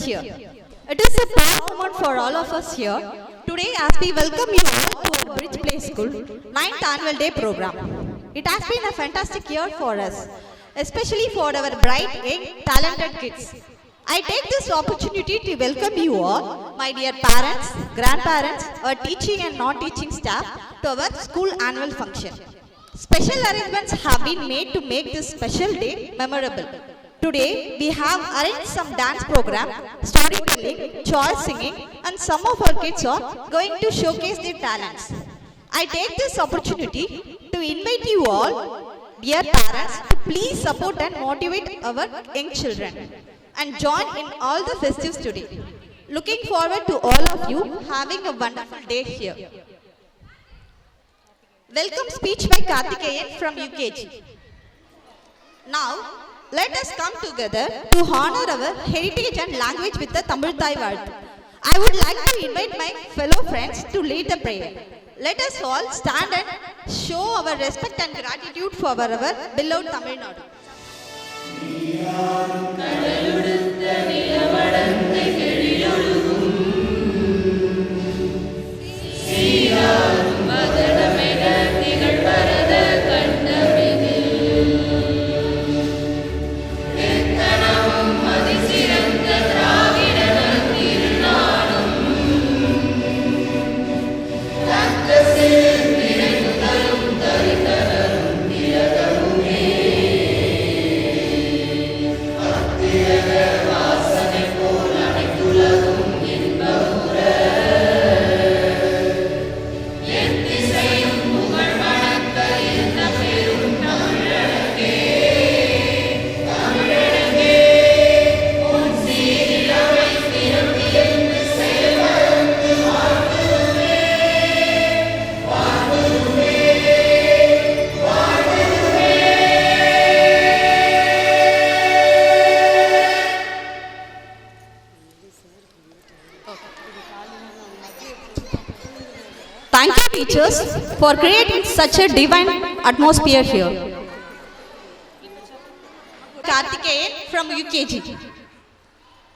year. It is a proud moment for all of us here today as we welcome you all to our Bridge Play School 9th Annual Day program. It has been a fantastic year for us, especially for our bright, young, talented kids. I take this opportunity to welcome you all, my dear parents, grandparents, our teaching and non-teaching staff to our school annual function. Special arrangements have been made to make this special day memorable. Today, we have arranged some dance program, storytelling, choice singing, and some of our kids are going to showcase their talents. I take this opportunity to invite you all, dear parents, to please support and motivate our young children and join in all the festivities today. Looking forward to all of you having a wonderful day here. Welcome speech by Karthikeyan from UKG. Now, let us come together to honor our heritage and language with the Tamil Thai Vazhuthu. I would like to invite my fellow friends to lead the prayer. Let us all stand and show our respect and gratitude for our beloved Tamil Nadu. Thank you, teachers, for creating such a divine atmosphere here. Karthikeyan from UKG.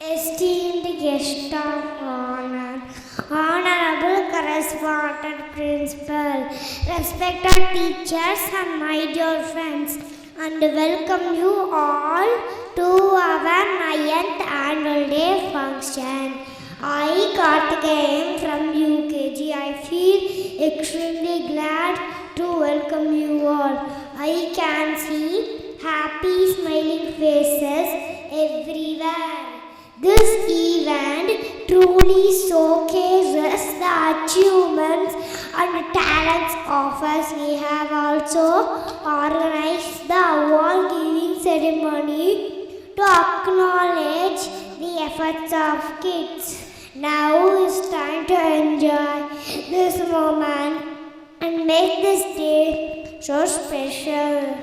Esteemed guest of honor, honorable correspondent principal, respected teachers and my dear friends, and welcome you all to our 9th annual day function. I, Karthikeyan from UKG, I feel extremely glad to welcome you all. I can see happy smiling faces everywhere. This event truly showcases the achievements and talents of us. We have also organized the award giving ceremony to acknowledge the efforts of kids. Now it's time to enjoy this moment and make this day so special.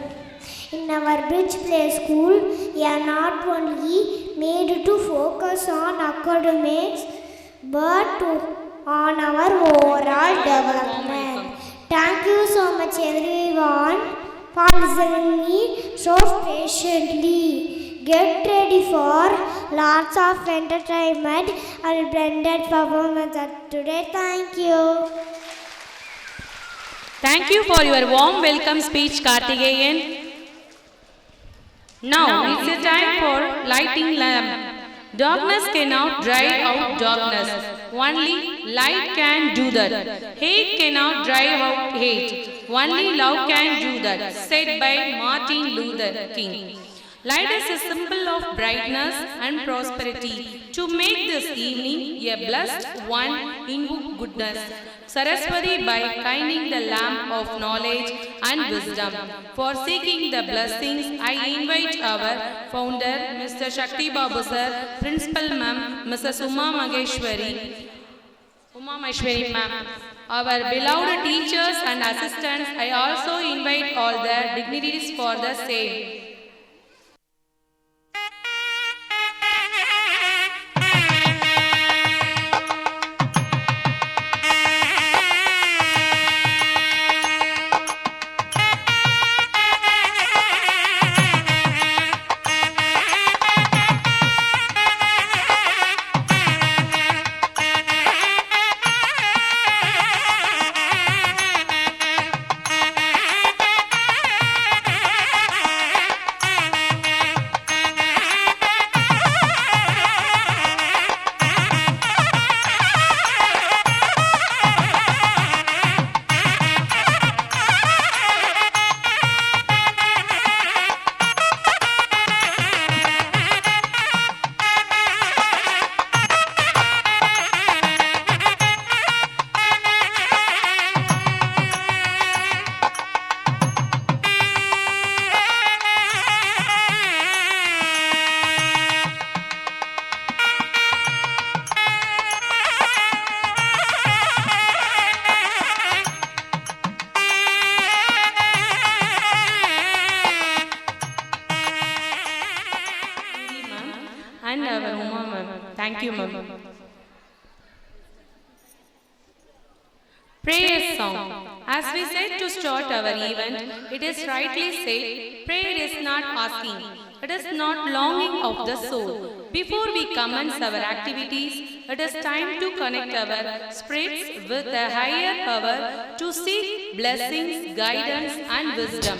In our Bridge Play School, we are not only made to focus on academics but on our overall development. Thank you so much everyone for listening me so patiently. Get ready for lots of entertainment and blended performance today. Thank you. Thank you for your warm welcome speech, Karthikeyan. Now it's a time for lighting lamp. Darkness cannot drive out darkness. Only light can do that. Hate cannot drive out hate. Only love can do that. Said by Martin Luther King. Light is a symbol of brightness and prosperity. To make this evening a blessed one in goodness, Saraswati by kindling the lamp of knowledge and wisdom. For seeking the blessings, I invite our founder, Mr. Shakti Babu sir, Principal Ma'am, Mrs. Uma Maheshwari Ma'am, our beloved teachers and assistants. I also invite all the dignitaries for the same. Thank you, ma'am. Prayer song. As we said to start our event, it is rightly said, prayer is not asking, it is not longing of the soul. Before we commence our activities, it is time to connect our spirits with a higher power to seek blessings, guidance and wisdom.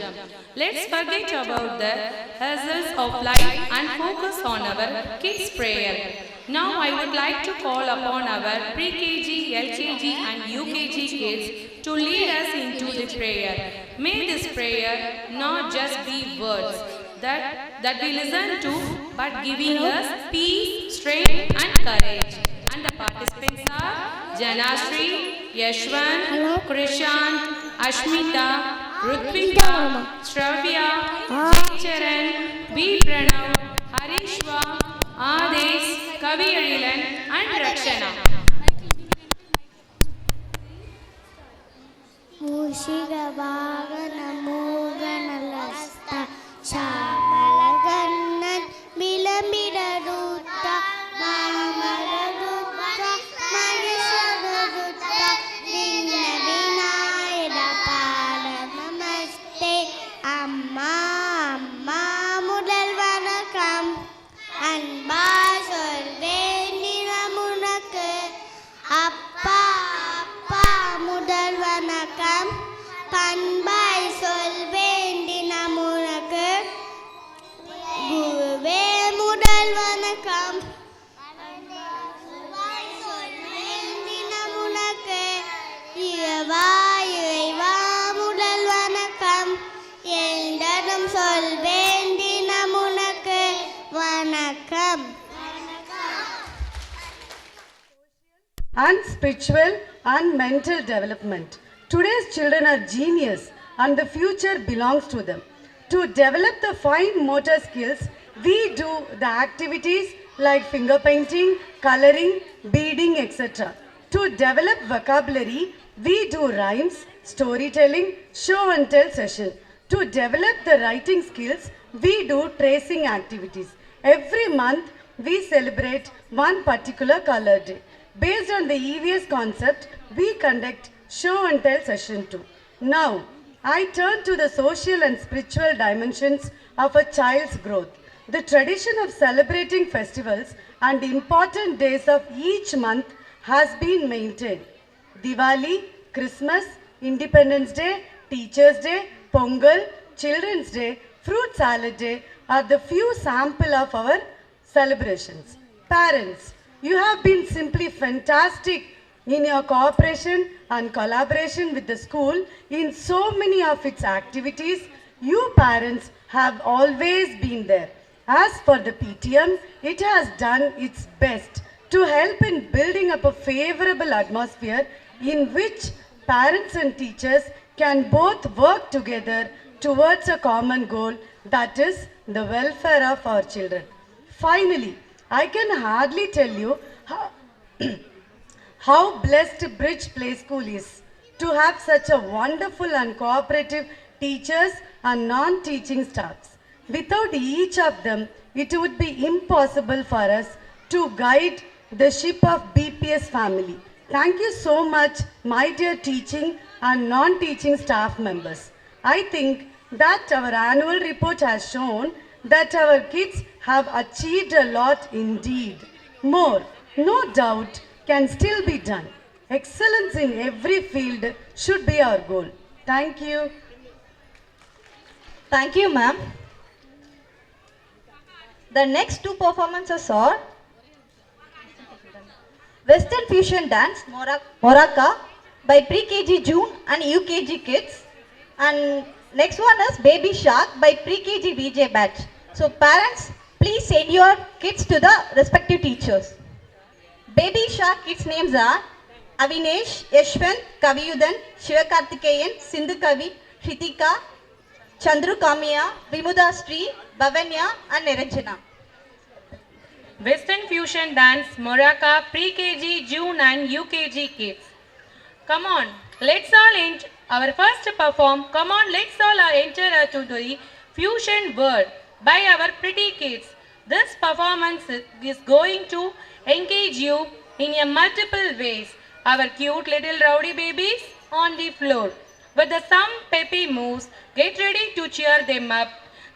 Let's forget about the hassles of life and focus on our kids' prayer. Now I would like to call upon our pre-KG, LKG and UKG kids to lead us into the prayer. May this prayer not just be words that we listen to, but giving us peace, strength and courage. And the participants are Janashri, Yashwan, Krishant, Ashmita, Rutvika, Shravya, Jaicharan, B. Pranav, Harishwa, Ades, Kavi Arilan and Rakshana. Mushiga Vagana Moganalasta Shamalagannan Milamida Dutta Mamala Dutta Manisha Dutta Vinna Vinayada Pada Namaste Amma Amma Mudal Vanakam Anba Solvendina Munaka Appa Appa Mudal Vanakam Panbai Solvendina Munaka Guruve Mudal Vanakam Solvendina Munaka Iva Iva Mudal Vanakam Yendadam Solvendina Munaka Vanakam and spiritual and mental development. Today's children are genius and the future belongs to them. To develop the fine motor skills, we do the activities like finger painting, coloring, beading, etc. To develop vocabulary, we do rhymes, storytelling, show and tell session. To develop the writing skills, we do tracing activities. Every month, we celebrate one particular color day. Based on the EVS concept, we conduct show and tell session 2. Now, I turn to the social and spiritual dimensions of a child's growth. The tradition of celebrating festivals and important days of each month has been maintained. Diwali, Christmas, Independence Day, Teachers Day, Pongal, Children's Day, Fruit Salad Day are the few sample of our celebrations. Parents, you have been simply fantastic in your cooperation and collaboration with the school in so many of its activities. You parents have always been there. As for the PTM, it has done its best to help in building up a favorable atmosphere in which parents and teachers can both work together towards a common goal, that is the welfare of our children. Finally, I can hardly tell you how blessed Bridge Play School is to have such a wonderful and cooperative teachers and non-teaching staffs. Without each of them, it would be impossible for us to guide the ship of BPS family. Thank you so much, my dear teaching and non-teaching staff members. I think that our annual report has shown that our kids have achieved a lot indeed. More, no doubt, can still be done. Excellence in every field should be our goal. Thank you. Thank you, ma'am. The next two performances are Western Fusion Dance, Moraka by Pre-KG June and UKG kids. And next one is Baby Shark by Pre-KG VJ batch. So parents, please send your kids to the respective teachers. Baby Shark kids names are Avinesh, Yashwant, Kaviyudan, Shivakarthikeyan, Sindhu Kavi, Shritika, Chandru Kamiya, Vimuda Sri, Bhavanya and Niranjana. Western Fusion Dance, Moraka, Pre-KG, June and UKG kids. Come on, let's all enter our first perform. Come on, let's all enter to the fusion world by our pretty kids. This performance is going to engage you in a multiple ways. Our cute little rowdy babies on the floor. With some peppy moves, get ready to cheer them up.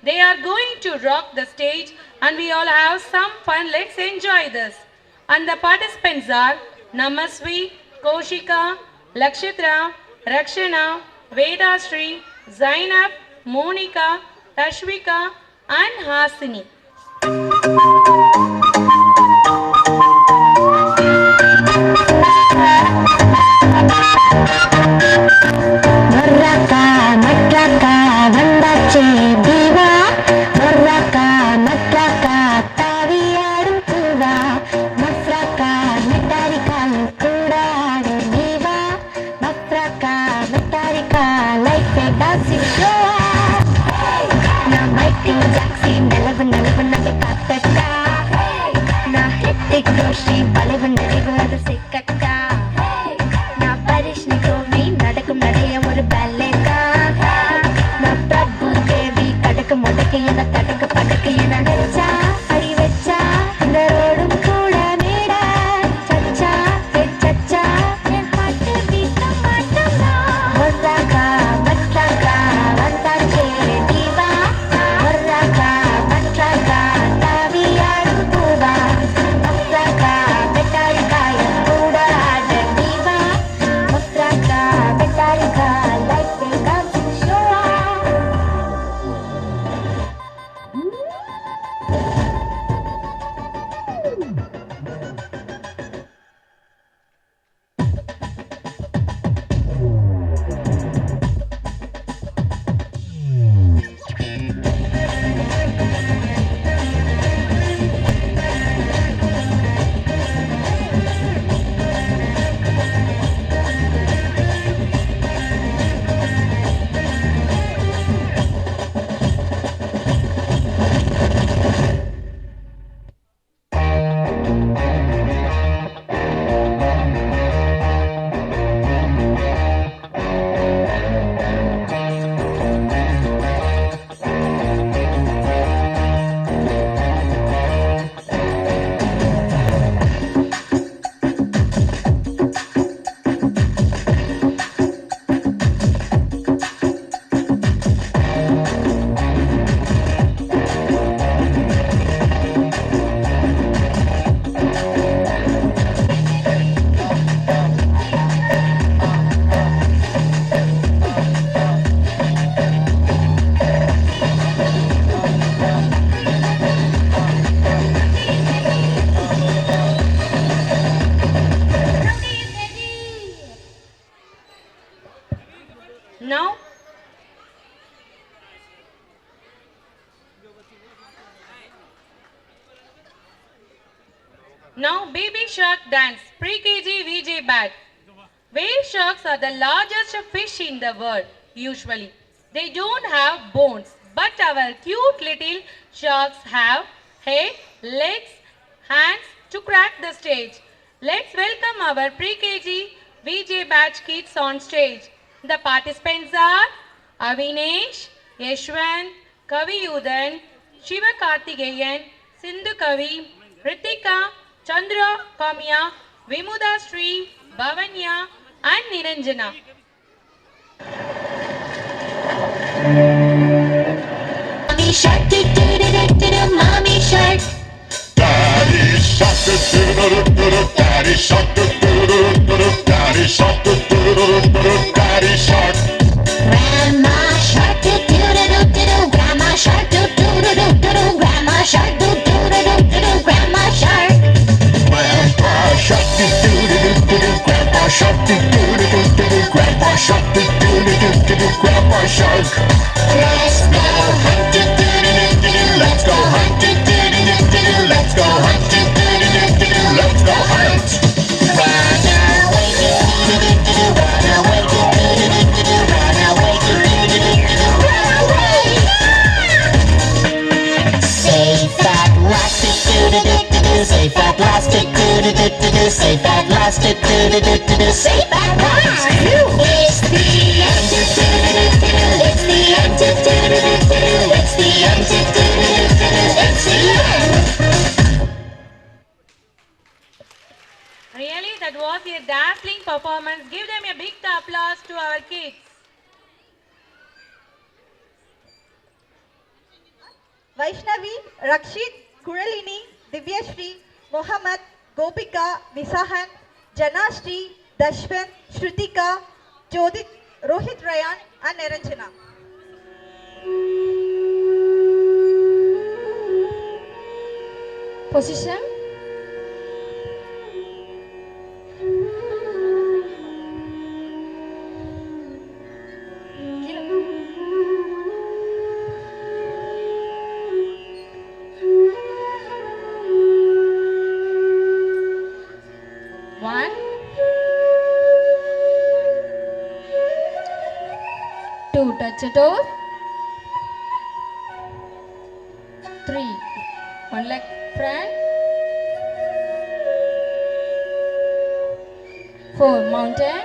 They are going to rock the stage and we all have some fun. Let's enjoy this. And the participants are Namasvi, Koshika, Lakshitra, Rakshana, Vedashree, Zainab, Monica, Tashvika and Hasini. மொர்ரக்கா மற்றக்கா வந்தாச்சே தீவா மொர்ரக்கா மற்றக்கா தாவியாடும் பூவா மஃப்ரக்கா மெட்டாரிக்கா கூடாடு தீவா மஃப்ரக்கா மெட்டாரிக்கா life dancing ஷோவா நான் Michael Jackson நலவு நலவு நலவு காத்தக்கா நான் ஹித்திக் ரோஷன் வளைவு நெளிவு அது சிக்கக்கா நான் பரிஷ்ணி கோவி நடக்கும் நடைய ஒரு பல்லேக்கா நான் பிரபு தேவி கடக்கு முடக்கு என தடக்கு படக்கு என வச்சா அடி வச்சா இந்த ரோடும் கூட மேடா சச்சா சச்சா என் ஹார்ட் பீட் மாட்டமா மொர்ராக்கா மற்றாக்கா வந்தாச்சே தீவா மொர்ராக்கா மற்றாக்கா தாவியாடும் பூவா மொர்ராக்கா பெட்டாரிக்கா என் கூட ஆட தீவா மொர்ராக்கா பெட்டாரிக்கா லைஃப் டான்சிங் ஷோவா Now baby shark dance, pre-KG VJ bat. Whale sharks are the largest fish in the world, usually. They don't have bones, but our cute little sharks have head, legs, hands to crack the stage. Let's welcome our pre-KG VJ batch kids on stage. The participants are Avinesh, Yashwant, Kavi Udan, Shiva Karthikeyan, Sindhu Kavi, Ritika, Chandra Kamya, Vimuda Sri, Bhavanya and Niranjana. Mommy shark, do do do do do do, mommy shark. Daddy shark, do do do do do, daddy shark, do do do do do, daddy shark, do do do do do, daddy shark. Grandma shark, do do do do do do, grandma shark, do do do do do do, grandma shark, do do do do do do, grandma shark. Grandpa shark, do do do do do, grandpa shark, do do do do do, grandpa shark, do do do do do, grandpa shark. Let's go hunt, do do do do do, Let's go hunt, do do do do do, let's go hunt, do do do do do, let's go hunt. run away, do do do do do, run away, do do do do do, run away, do do do do do, run away. Safe at last, do do do do do, safe at last, do do do do do, safe at last, do do do do do, safe at last. It's the end, do do do do do, it's the end, do do do do do, it's the end, do do do do do, it's the end. Vaishnavi, Rakshit, Kuralini, Divyashri, Mohammed, Gopika, Visahan, Janashri, Dashwan, Shrutika, Jodit, Rohit Rayan, and Niranjana. Position. One, Two, touch the toes. Three, one leg front. Four, mountain.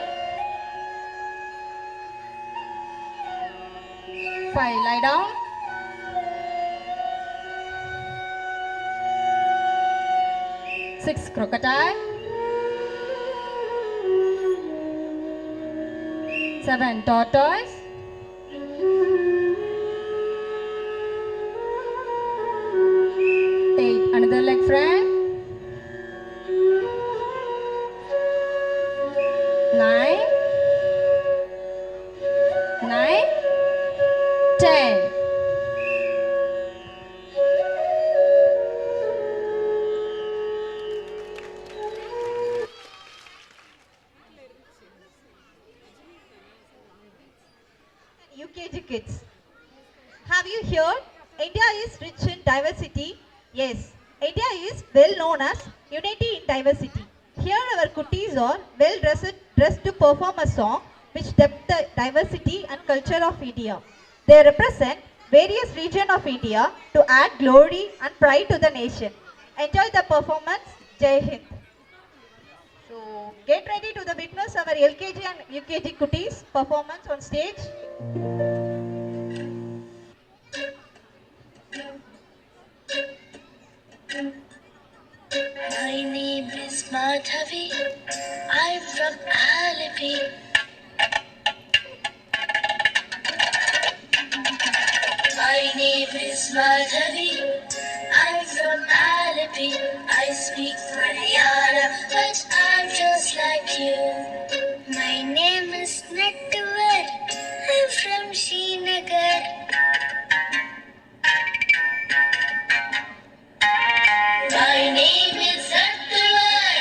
Five, lie down. Six, crocodile. Seven, tortoise. Eight, another leg front. Nine. 10. UKG kids. Have you heard? India is rich in diversity. Yes, India is well known as unity in diversity. Here our cuties are well dressed to perform a song which depicts the diversity and culture of India. They represent various regions of India to add glory and pride to the nation. Enjoy the performance. Jai Hind. So get ready to witness our LKG and UKG cuties performance on stage. My name is Madhavi. I'm from Alipi. My name is Madhavi. I'm from Alipi. I speak Malayalam, but I'm just like you. My name is Nettuvar. I'm from Srinagar. My name is Nettuvar.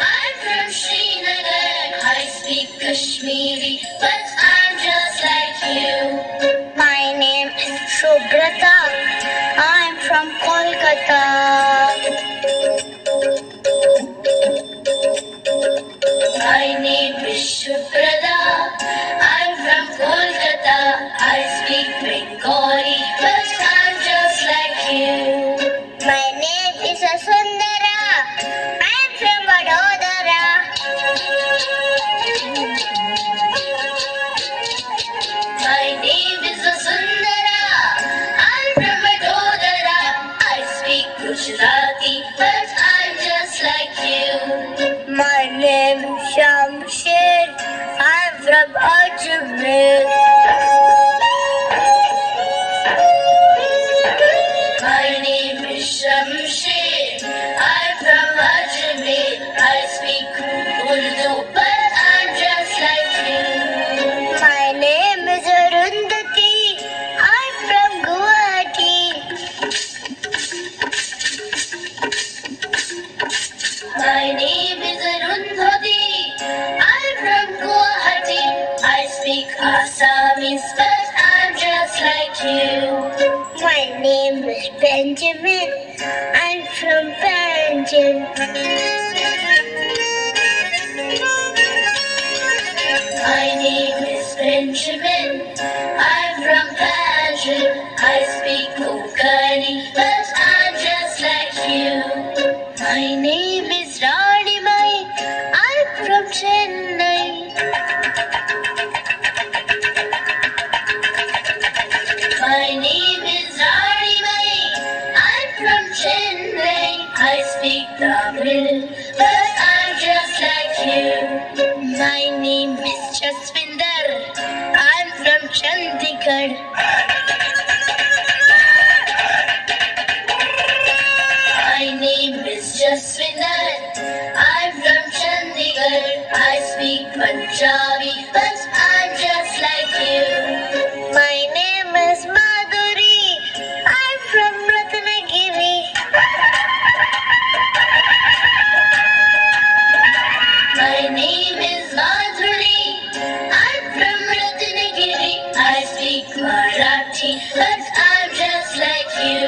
I'm from Srinagar. I speak Kashmiri, but I'm just like you. My name is Shubhrata. I'm from Kolkata. My name is Shubhrata. I'm from Kolkata. I speak Bengali, but I'm just like you. My name is Sundara. I'm from Vadodara. My name is Sundara. I'm from Vadodara. I speak Gujarati, but I'm just like you. My name is Shamsher. I'm from Ajmer. My name is Shamsher. I'm from Ajmer. I speak Urdu, but I'm just like you. My name is Arundhati. I'm from Guwahati. My name is Arundhati. I'm from Guwahati. I speak Assamese, but I'm just like you. My name is Benjamin. I'm from Panjim. My name is Benjamin. I'm from Panjim. I speak Konkani, but I'm just like you. My name is Ranimai. I'm from Chennai. My name is Ranimai. I'm from Chennai. I speak Tamil, but I'm just like you. My name is Jaswinder. I'm from Chandigarh. Jaswindar. I'm from Chandigarh. I speak Punjabi, but I'm just like you. My name is Madhuri. I'm from Ratnagiri. My name is Madhuri. I'm from Ratnagiri. I speak Marathi, but I'm just like you.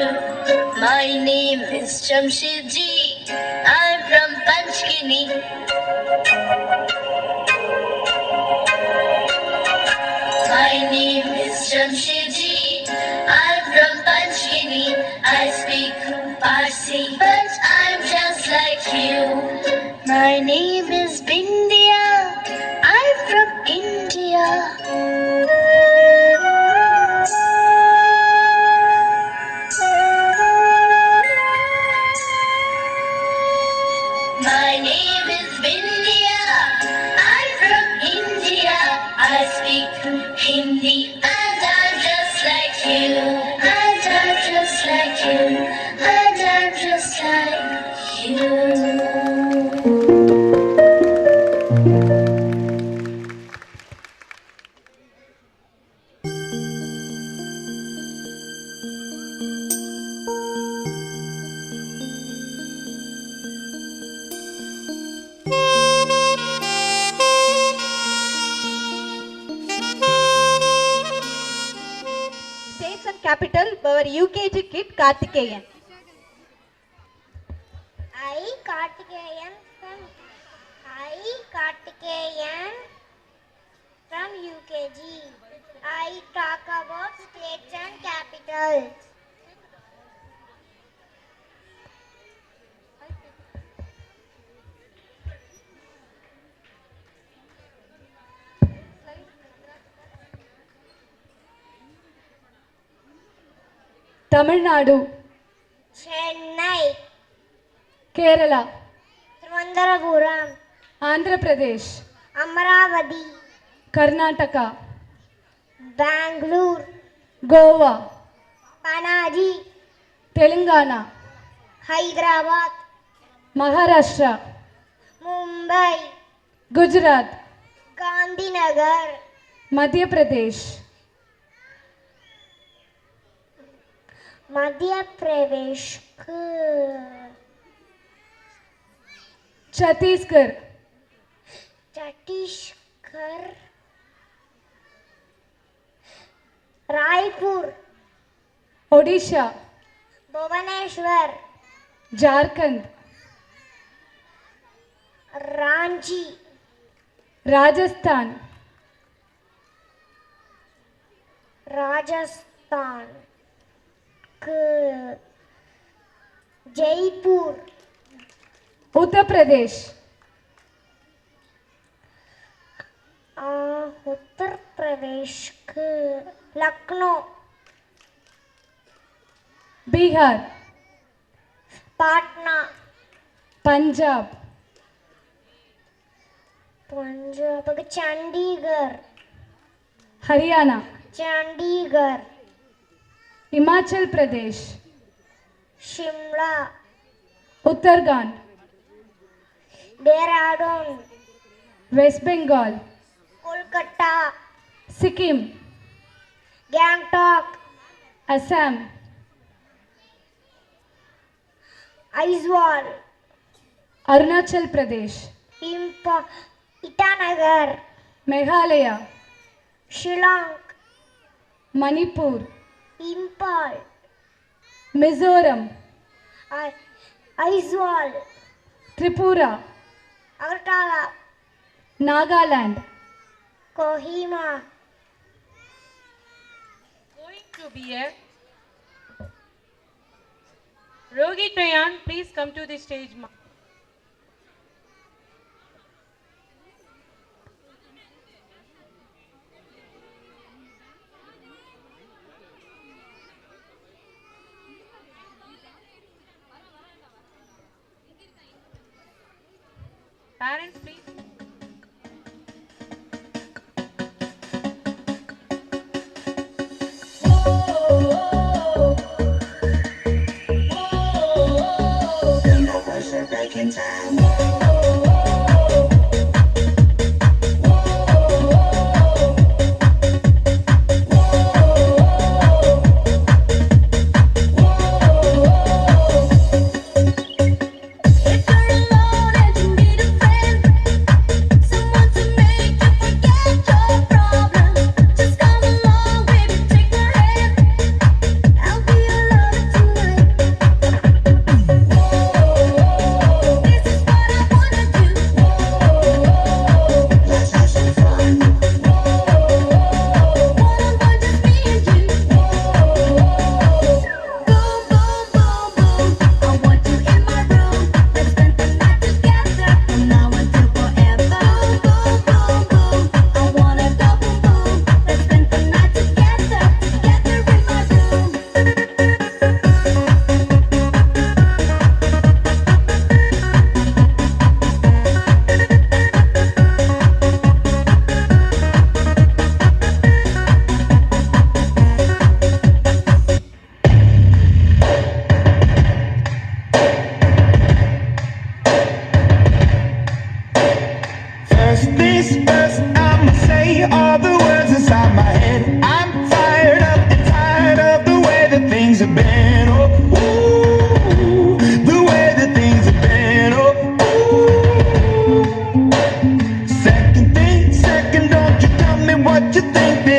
My name is Jamshedji. I'm from Panchgini. My name is Jamshedji. I'm from Panchgini. I speak Parsi, but I'm just like you. My name is Bindia. I'm from India. My name is Bindia. I'm from India. I speak Hindi, and I'm just like you. And I'm just like you. And I'm just like you. States and capital our UKG kid Karthikeyan. Kartikeyan from UKG. I talk about states and capitals. Tamil Nadu, Chennai, Kerala, Trivandrum, Andhra Pradesh, Amaravati, Karnataka, Bangalore, Goa, Panaji, Telangana, Hyderabad, Maharashtra, Mumbai, Gujarat, Gandhinagar, Madhya Pradesh, Madhya Pradesh, Chhattisgarh, Chhattisgarh, Raipur, Odisha, Bhubaneswar, Jharkhand, Ranchi, Rajasthan, Rajasthan, Jaipur, Uttar Pradesh, Uttar Pradesh, Lucknow, Bihar, Patna, Punjab, Punjab, Chandigarh, Haryana, Chandigarh, Himachal Pradesh, Shimla, Uttarakhand, Dehradun, West Bengal, Kolkata, Sikkim, Gangtok, Assam, Aizawl, Arunachal Pradesh, Itanagar, Meghalaya, Shillong, Manipur, Impal, Mizoram, Aizawl, Tripura, Agartala, Nagaland, Kohima, Going to be a Rohit Rayan, please come to the stage. Parents, please. Bella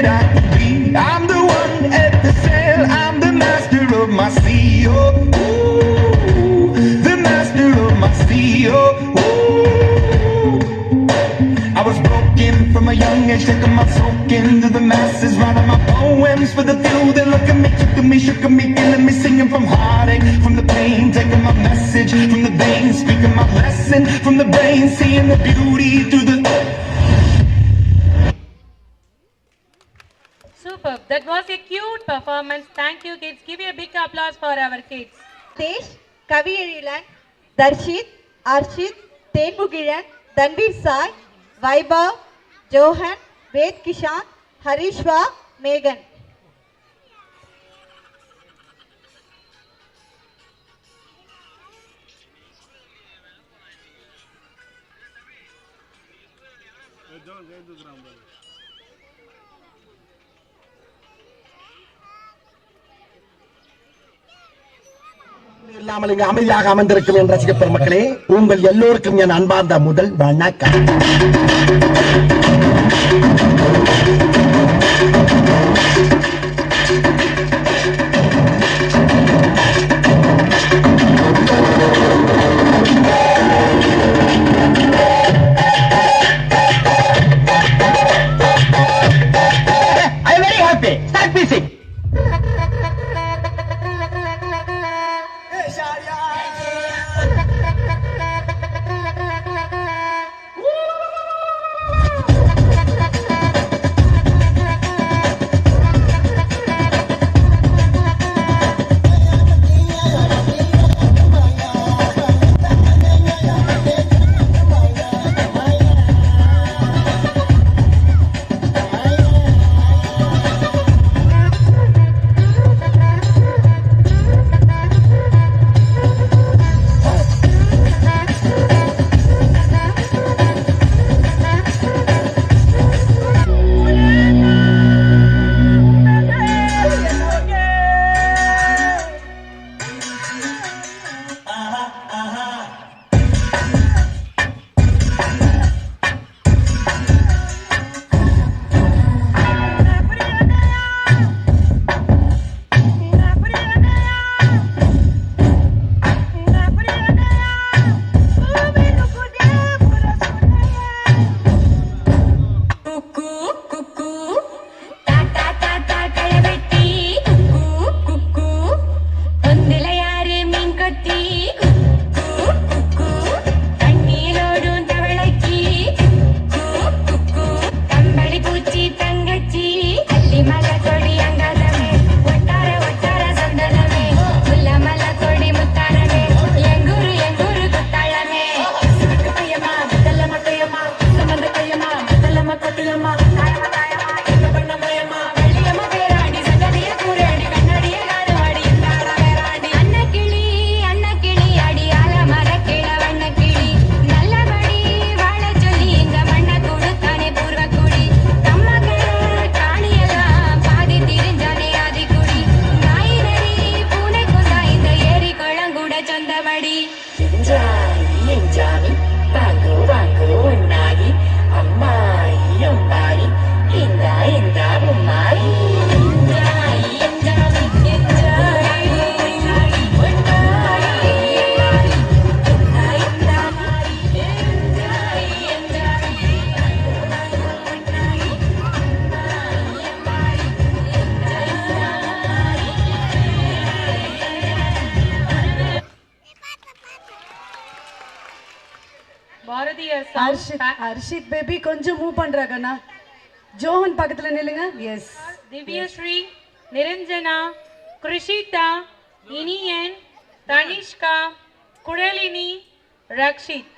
that I could be. I'm the one at the sail, I'm the master of my sea. Oh, ooh, the master of my sea. Oh, ooh. I was broken from a young age, taking my soak into the masses, writing my poems for the few that look at me, took at me, shook at me, killing me, singing from heartache, from the pain, taking my message from the veins, speaking my lesson from the brain, seeing the beauty through the. Superb. That was a cute performance. Thank you, kids. Give you a big applause for our kids. Tesh, Kavi Erilan, Darshit, Arshit, Tenmugilan, Danveer Sai, Vaibhav, Johan, Ved Kishan, Harishwa, Megan. இல்லாமல் இங்கு அமைதியாக அமர்ந்திருக்கும் என் ரசிக பெருமக்களே, உங்கள் எல்லோருக்கும் என் அன்பார்ந்த முதல் வணக்கம். I am very happy. Start music. Arshit baby கொஞ்சம் மூவ் பண்றாங்கண்ணா. ஜோஹன் பக்கத்துல நில்லுங்க. Yes. Divyasri, Niranjana, Krishitha, Iniyan, Tanishka, Kuzhalini, Rakshith.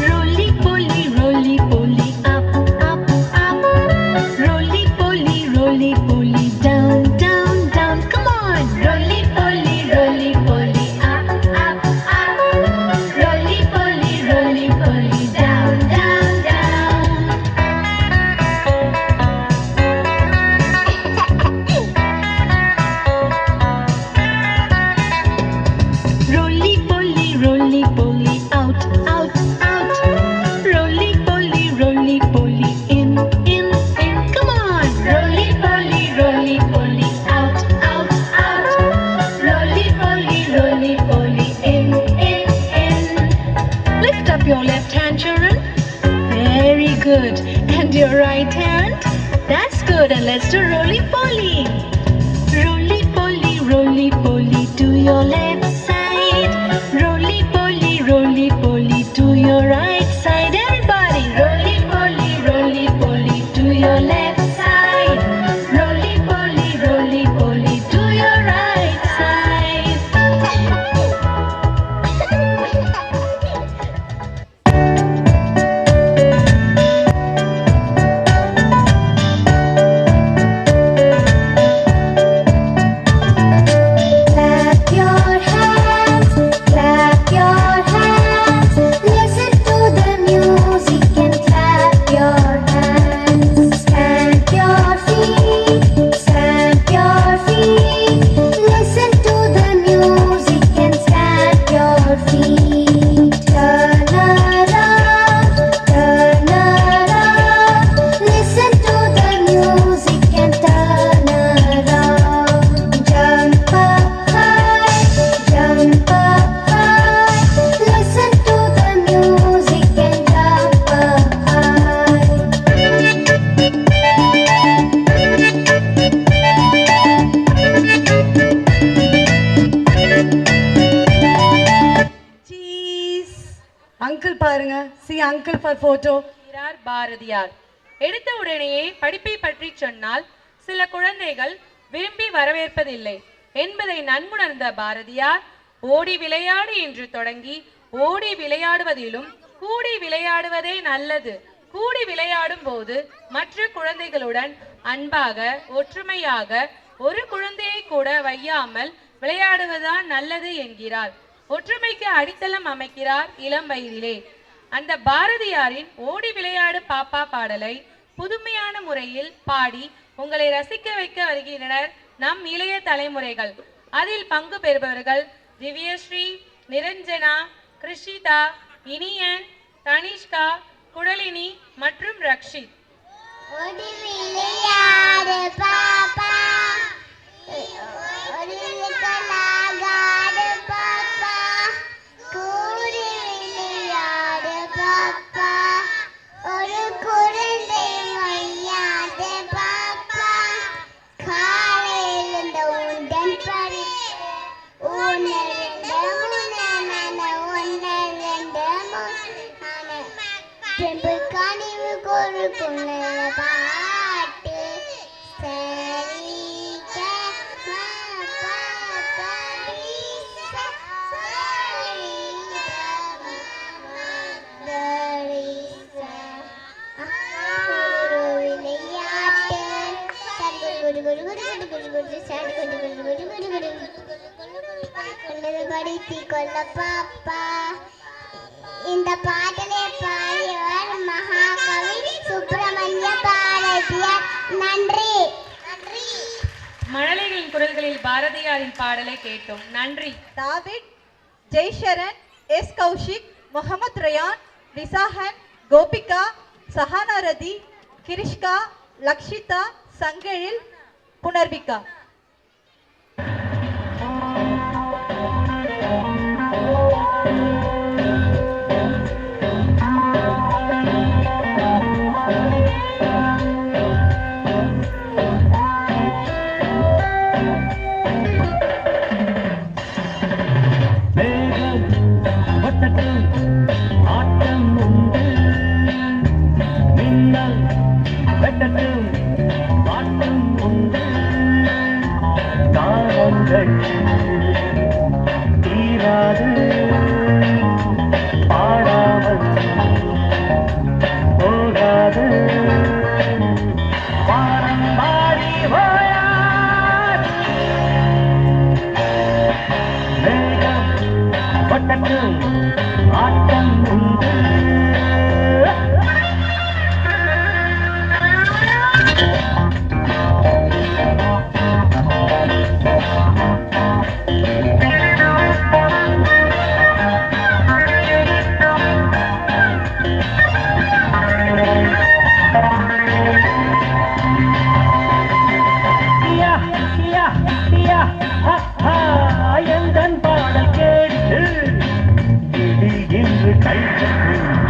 Roly poly, roly poly, down, down, down. your left side. Roly poly to your right side. Everybody, roly poly to your left side. Roly poly to your right side. Clap your hands, clap your hands. Listen to the music and clap your hands. Stamp your feet, stamp your feet. Listen to the music and stamp your feet. Turn around, turn around. Listen to the music and turn around. Jump up high, jump up high. Listen to the music and jump up high. Cheese. Uncle பாருங்க. See uncle for photo. என்கிறார் பாரதியார். எடுத்த உடனேயே படிப்பை பற்றி சொன்னால் சில குழந்தைகள் விரும்பி வரவேற்பதில்லை என்பதை நன்குணர்ந்த பாரதியார் ஓடி விளையாடு என்று தொடங்கி ஓடி விளையாடுவதிலும் கூடி விளையாடுவதே நல்லது. கூடி விளையாடும் போது மற்ற குழந்தைகளுடன் அன்பாக ஒற்றுமையாக ஒரு குழந்தையை கூட வையாமல் விளையாடுவதுதான் நல்லது என்கிறார். ஒற்றுமைக்கு அடித்தளம் அமைக்கிறார் இளம் வயதிலே. அந்த பாரதியாரின் ஓடி விளையாடு பாப்பா பாடலை புதுமையான முறையில் பாடி உங்களை ரசிக்க வைக்க வருகின்றனர் நம் இளைய தலைமுறைகள். அதில் பங்கு பெறுபவர்கள் திவ்யஸ்ரீ, நிரஞ்சனா, கிருஷிதா, இனியன், தனிஷ்கா, குடலினி மற்றும் ரக்ஷித். ஓடி விளையாடு பாப்பா, ஓடி விளையாடு பாப்பா, கூடி விளையாடு பாப்பா, ஒரு குழந்தை வையாது பாப்பா, காலையில் இந்த உண்டன் பறி ஒன்று ரெண்டு மூணு கனிவு கொடுக்கும் பாட்டு சரிக படித்து கொள்ள பாப்பா. இந்த பாடலை பாடியவர் மகாகவி சுப்பிரமணிய பாரதியார். நன்றி. மழலைகளின் குரல்களில் பாரதியாரின் பாடலை கேட்டோம். நன்றி. தாவிட், ஜெய்ஷரன், எஸ் கௌஷிக், முகமது ரயான், ரிசாஹன், கோபிகா, சஹானா ரதி, கிரிஷ்கா, லக்ஷிதா, சங்கெழில், புனர்விகா. தீராது பாடாமல் போகாது வாரம் மாறி ஓயாது மேகம் கொட்டட்டும் ஆட்டம் உண்டு எந்தன் பாடல் கேட்டு இன்று கைப்பற்றும்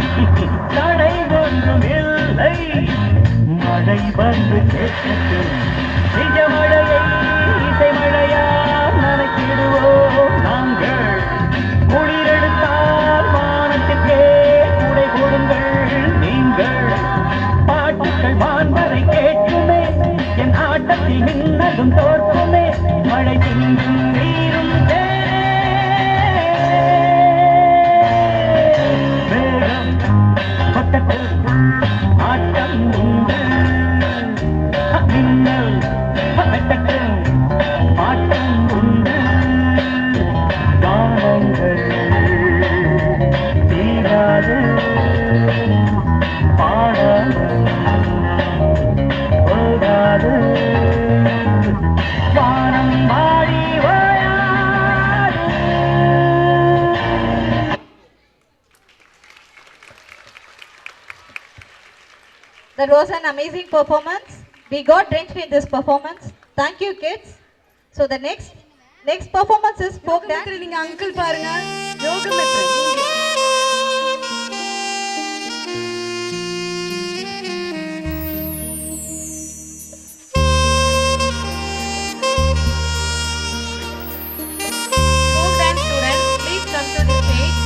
That was an amazing performance. We got drenched in this performance. Thank you, kids. So the next performance is folk dance. நீங்க அங்கிள் பாருங்க. யோகமித்ரன் நீங்க. Folk dance students, please come to the stage.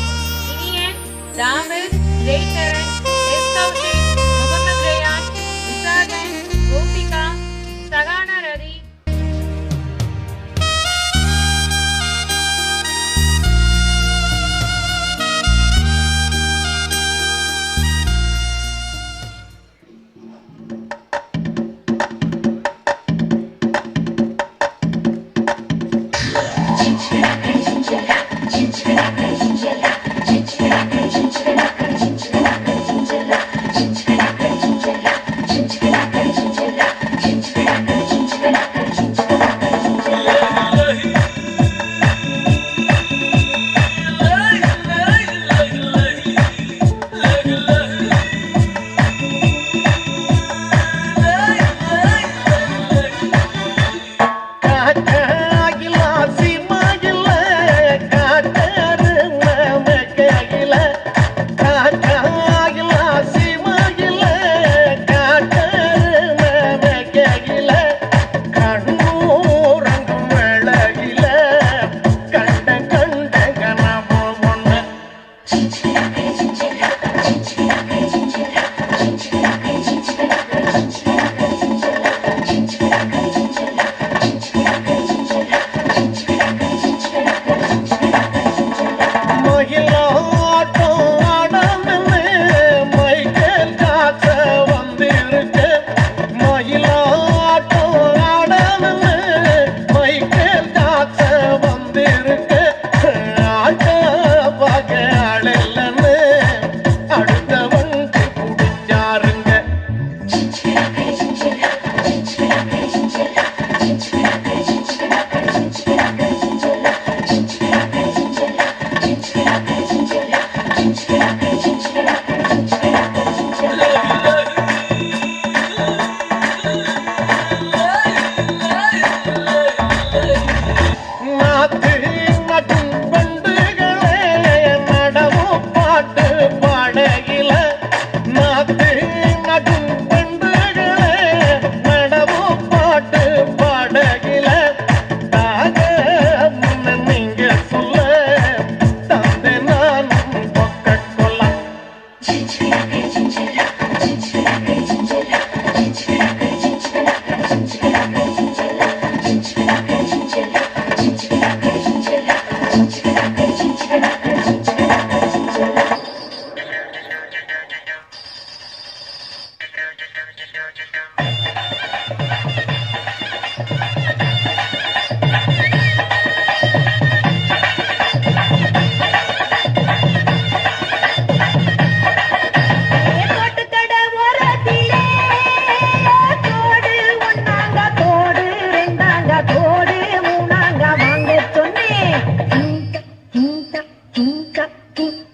Inian, Damil, Jaycharan, S. Kaushik, Muhammad Rayan, Visagan, Gopika, Sagana Radhi.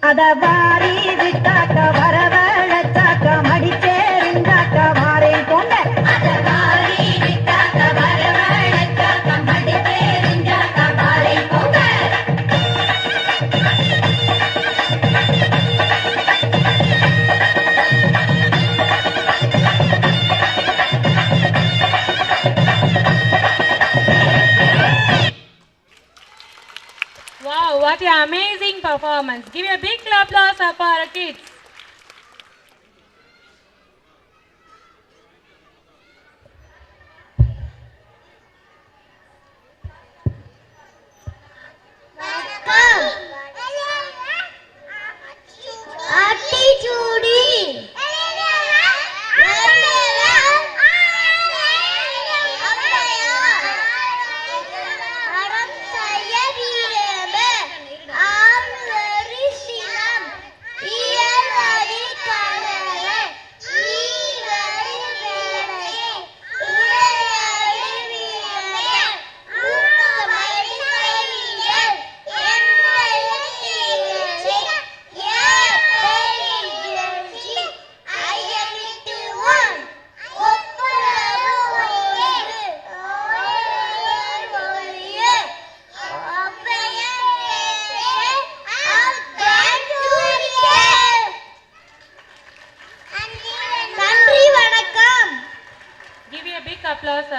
அதவாரி விட்டாக்க வரவழைச்சாக்க மடிச்சேரிந்தாக்க மாறேன் கொண்ட அதவாரி விட்டாக்க வரவழைச்சாக்க மடிச்சேரிந்தாக்க மாறேன் கொண்ட Wow, what an amazing performance. Give a big applause for our kids. Yeah.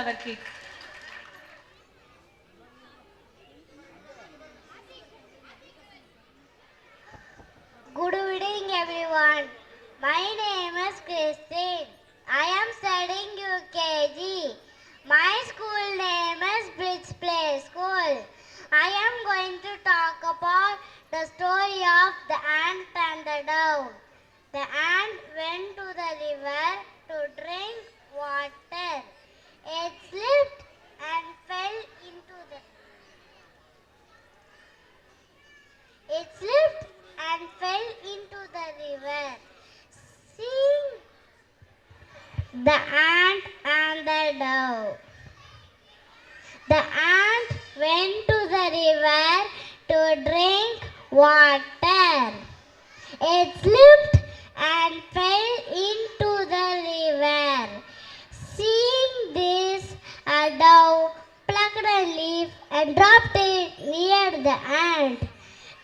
our kids. Good evening, everyone. My name is Christine. I am studying UKG. My school name is Bridge Play School. I am going to talk about the story of the ant and the dove. The ant went to the river to drink water. It slipped and fell into the It slipped and fell into the river. Seeing the ant and the dove. The ant went to the river to drink water. It slipped and fell into the river. Seeing this, a dove plucked a leaf and dropped it near the ant.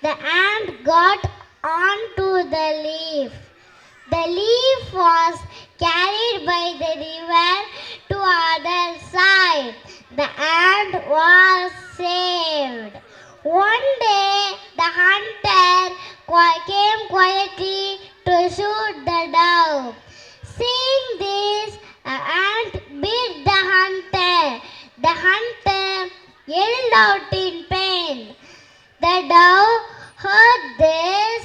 The ant got onto the leaf. The leaf was carried by the river to other side. The ant was saved. One day, the hunter came quietly to shoot the dove. Seeing this, an ant beat the hunter. The hunter yelled out in pain. The dove heard this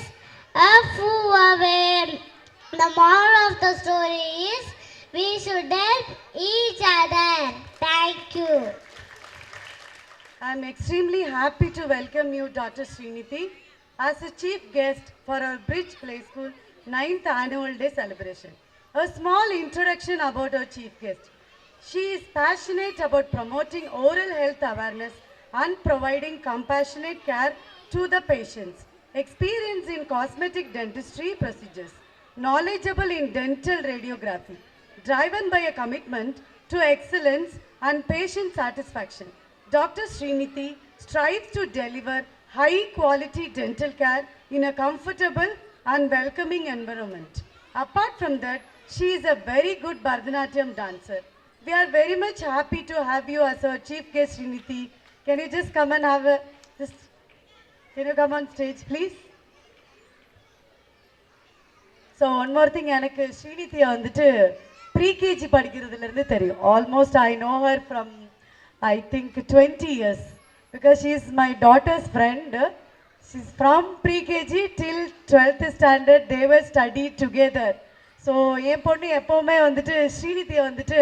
and flew away. The moral of the story is we should help each other. Thank you. I am extremely happy to welcome you, Dr. Srinidhi, as a chief guest for our Bridge Play School 9th Annual Day celebration. A small introduction about our chief guest. She is passionate about promoting oral health awareness and providing compassionate care to the patients. Experience in cosmetic dentistry procedures. Knowledgeable in dental radiography. Driven by a commitment to excellence and patient satisfaction. Dr. Srinidhi strives to deliver high-quality dental care in a comfortable and welcoming environment. Apart from that, she is a very good Bharatanatyam dancer. We are very much happy to have you as our chief guest, Srinidhi. Can you just come and can you come on stage, please? So one more thing, எனக்கு ஸ்ரீநிதியை வந்துட்டு pre-KG படிக்கிறதுலேருந்து தெரியும். Almost I know her from I think 20 years because she is my daughter's friend. She's from pre-KG till 12th standard. They were studied together. So என் பொண்ணு எப்பவுமே வந்துட்டு ஸ்ரீநிதியை வந்துட்டு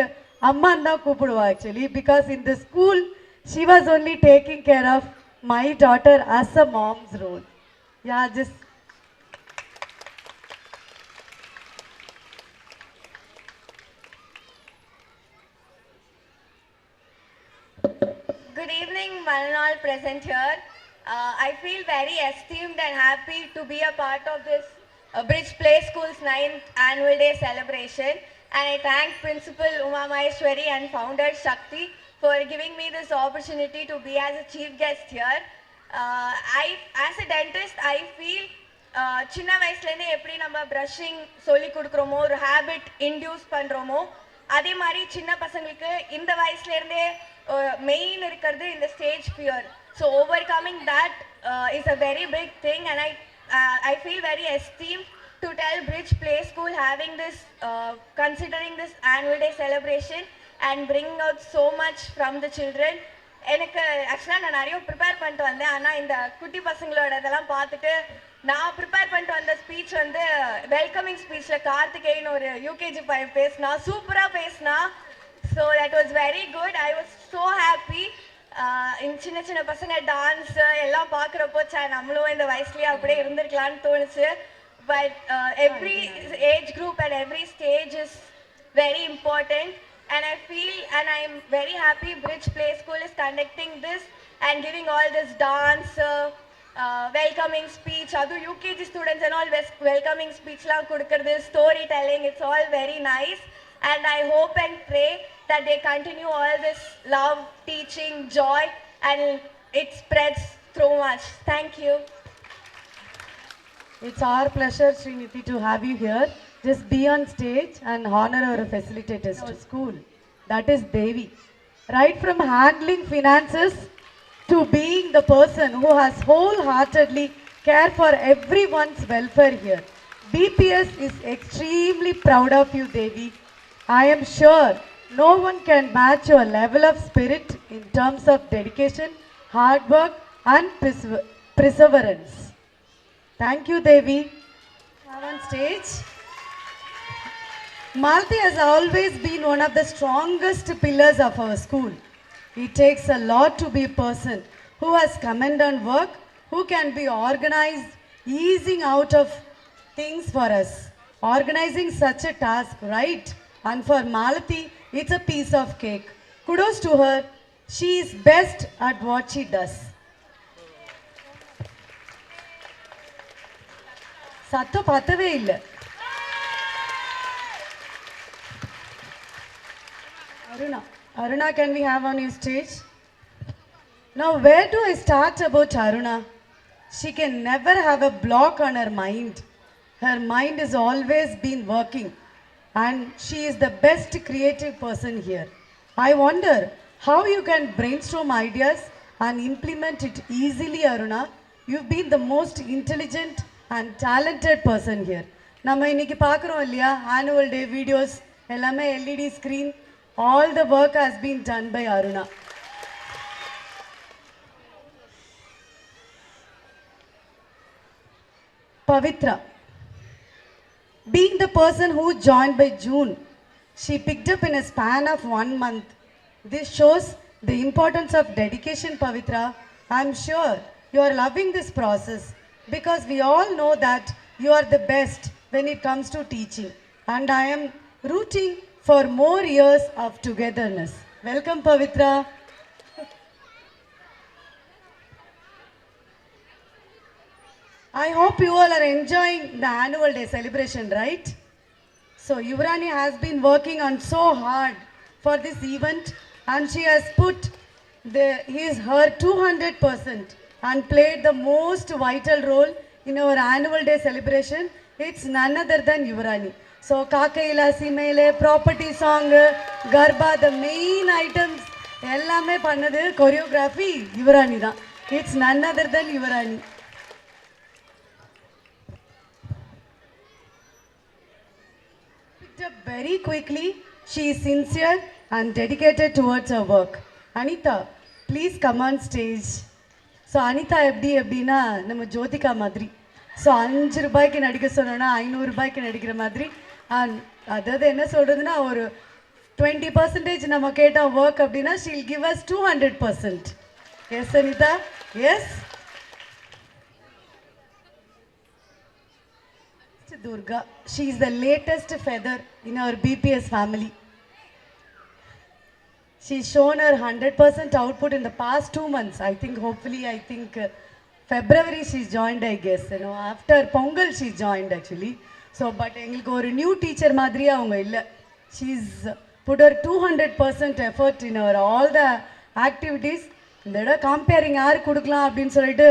அம்மான்னு தான் கூப்பிடுவா actually because in the school she was only taking care of my daughter as a mom's role. Yeah, just Good evening, one and all present here. I feel very esteemed and happy to be a part of this Bridge Play School's 9th Annual Day celebration. And I thank Principal Uma Maheshwari and Founder Shakti for giving me this opportunity to be as a chief guest here. As a dentist, I feel சின்ன வயசுலேருந்து எப்படி நம்ம brushing சொல்லி கொடுக்குறோமோ ஒரு habit induce பண்ணுறோமோ அதே மாதிரி சின்ன பசங்களுக்கு இந்த வயசுலேருந்தே மெயின் இருக்கிறது இந்த stage fear. So overcoming that is a very big thing and I feel very esteemed to tell Bridge Play School having this, considering this annual day celebration and bringing out so much from the children. எனக்கு ஆக்சுவலாக நான் நிறைய prepare பண்ணிட்டு வந்தேன். ஆனால் இந்த குட்டி பசங்களோட இதெல்லாம் பார்த்துட்டு நான் ப்ரிப்பேர் பண்ணிட்டு வந்த ஸ்பீச் வந்து வெல்கமிங் ஸ்பீச்சில் கார்த்திகேயன் ஒரு யூகேஜி பையன் பேசினா சூப்பராக பேசினா. So that was very good. I was so happy. சின்ன சின்ன பசங்க டான்ஸ் எல்லாம் பார்க்குறப்போ நம்மளும் இந்த வயசுலேயே அப்படியே இருந்திருக்கலான்னு தோணுச்சு. But every age group and every stage is very important, and I feel and I am very happy Bridge Play School is conducting this and giving all this dance, welcoming speech. Adu UKG students and all welcoming speech la kudukkறது, storytelling, it's all very nice. And I hope and pray that they continue all this love, teaching, joy, and it spreads through much. Thank you. It's our pleasure, Srinidhi, to have you here. Just be on stage and honor our facilitators to school. That is Devi. right from handling finances to being the person who has wholeheartedly care for everyone's welfare here. BPS is extremely proud of you, Devi. I am sure no one can match your level of spirit in terms of dedication, hard work and perseverance. Thank you, Devi. Have on stage. Malti has always been one of the strongest pillars of our school. It takes a lot to be a person who has command on work, who can be organized, easing out of things for us. Organizing such a task, right? And for Malati, it's a piece of cake. Kudos to her. She is best at what she does. சத்தம் பத்தவே இல்லை. Aruna, can we have on your stage? Now, where do I start about Aruna? She can never have a block on her mind. Her mind has always been working and she is the best creative person here. I wonder how you can brainstorm ideas and implement it easily, Aruna. You've been the most intelligent and talented person here. நம்ம இன்னைக்கு பார்க்குறோம் இல்லையா, annual day videos எல்லாமே LED screen. All the work has been done by Aruna. Pavitra, being the person who joined by June, she picked up in a span of 1 month. This shows the importance of dedication, Pavitra. I'm sure you are loving this process because we all know that you are the best when it comes to teaching. And I am rooting for more years of togetherness. Welcome, Pavitra. I hope you all are enjoying the annual day celebration, right? So Yuvrani has been working on so hard for this event and she has put her 200% and played the most vital role in our annual day celebration. It's none other than Yuvrani. So Kakaila, Simele, property song, Garba, the main items, ellame pannadhu choreography Yuvrani da. It's none other than Yuvrani. Picked up very quickly. She is sincere and dedicated towards her work. Anita, please come on stage. So Anita எப்படின்னா நம்ம ஜோதிகா மாதிரி. So 5 ரூபாய்க்கு நடிக்க சொன்னோன்னா 500 ரூபாய்க்கு நடிக்கிற மாதிரி. அதாவது என்ன சொல்கிறதுனா ஒரு 20% நம்ம கேட்டால் ஒர்க் அப்படின்னா she'll give us 200%. Yes Anitha, yes. Durga, she is the latest feather in our BPS family. She's shown her 100% output in the past 2 months. I think February she's joined, I guess. After Pongal she joined actually. So, but எங்களுக்கு ஒரு new teacher மாதிரியே அவங்க இல்லை. She's put her 200% effort in her all the activities. இந்த இடம் comparing யார் கொடுக்கலாம் அப்படின்னு சொல்லிட்டு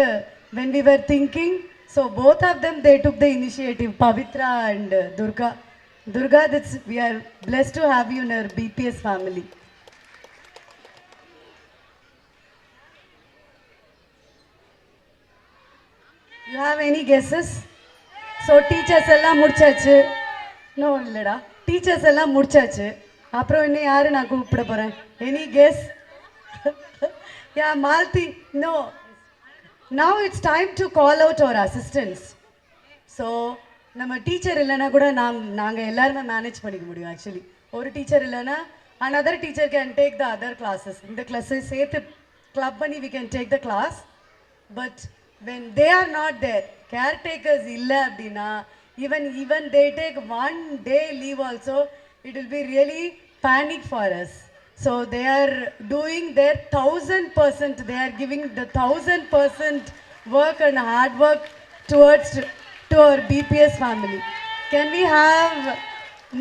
when we were thinking, so both of them they took the initiative, Pavitra and Durga. Durga, we are blessed to have you in our BPS family. You have any guesses? So teachers எல்லாம் முடிச்சாச்சு. No இல்லைடா, teachers எல்லாம் முடிச்சாச்சு. அப்புறம் இன்னும் யாரு நான் கூப்பிட போகிறேன்? Any guess? Yeah, Malti. No. Now it's time to call out our assistants. So நம்ம டீச்சர் இல்லைன்னா கூட நாங்கள் எல்லாருமே மேனேஜ் பண்ணிக்க முடியும். ஆக்சுவலி ஒரு டீச்சர் இல்லைன்னா another teacher can take the other classes. இந்த கிளாஸை சேர்த்து கிளப் பண்ணி we can take the class. But when they are not there, caretakers illa abdina, even they take 1 day leave also, it will be really panic for us. So they are doing their 1000%, they are giving the 1000% work and hard work towards to our BPS family. Can we have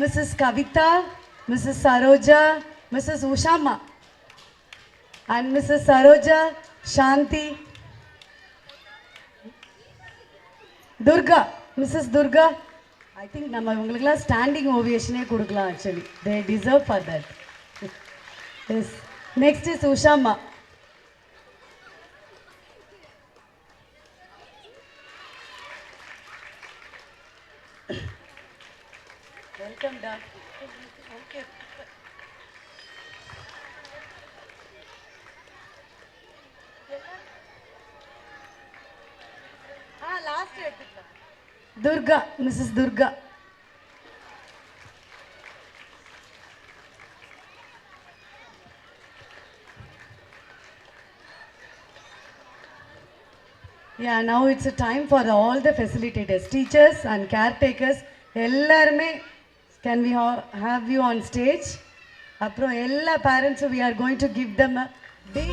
Mrs. Kavita, Mrs. Saroja, Mrs. Ushama and Mrs. Saroja, Shanti, Durga, Mrs. Durga. I think நம்ம இவங்களுக்குலாம் standing ஓவியேஷனே கொடுக்கலாம். Actually they deserve for that. Yes. Next is Ushama. Welcome, Doc. Okay. Last year. Durga, Mrs. Durga. Yeah, now it's a time for all the facilitators, teachers and caretakers. எல்லாருமே can we have you on stage? அப்புறம் எல்லா parents we are going to give them a big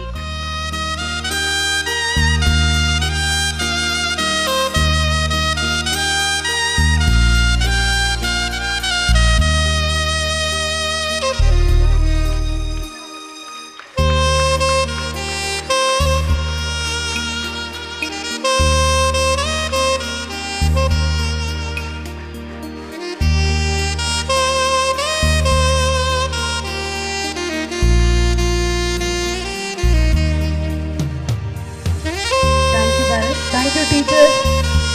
Thank you, teachers.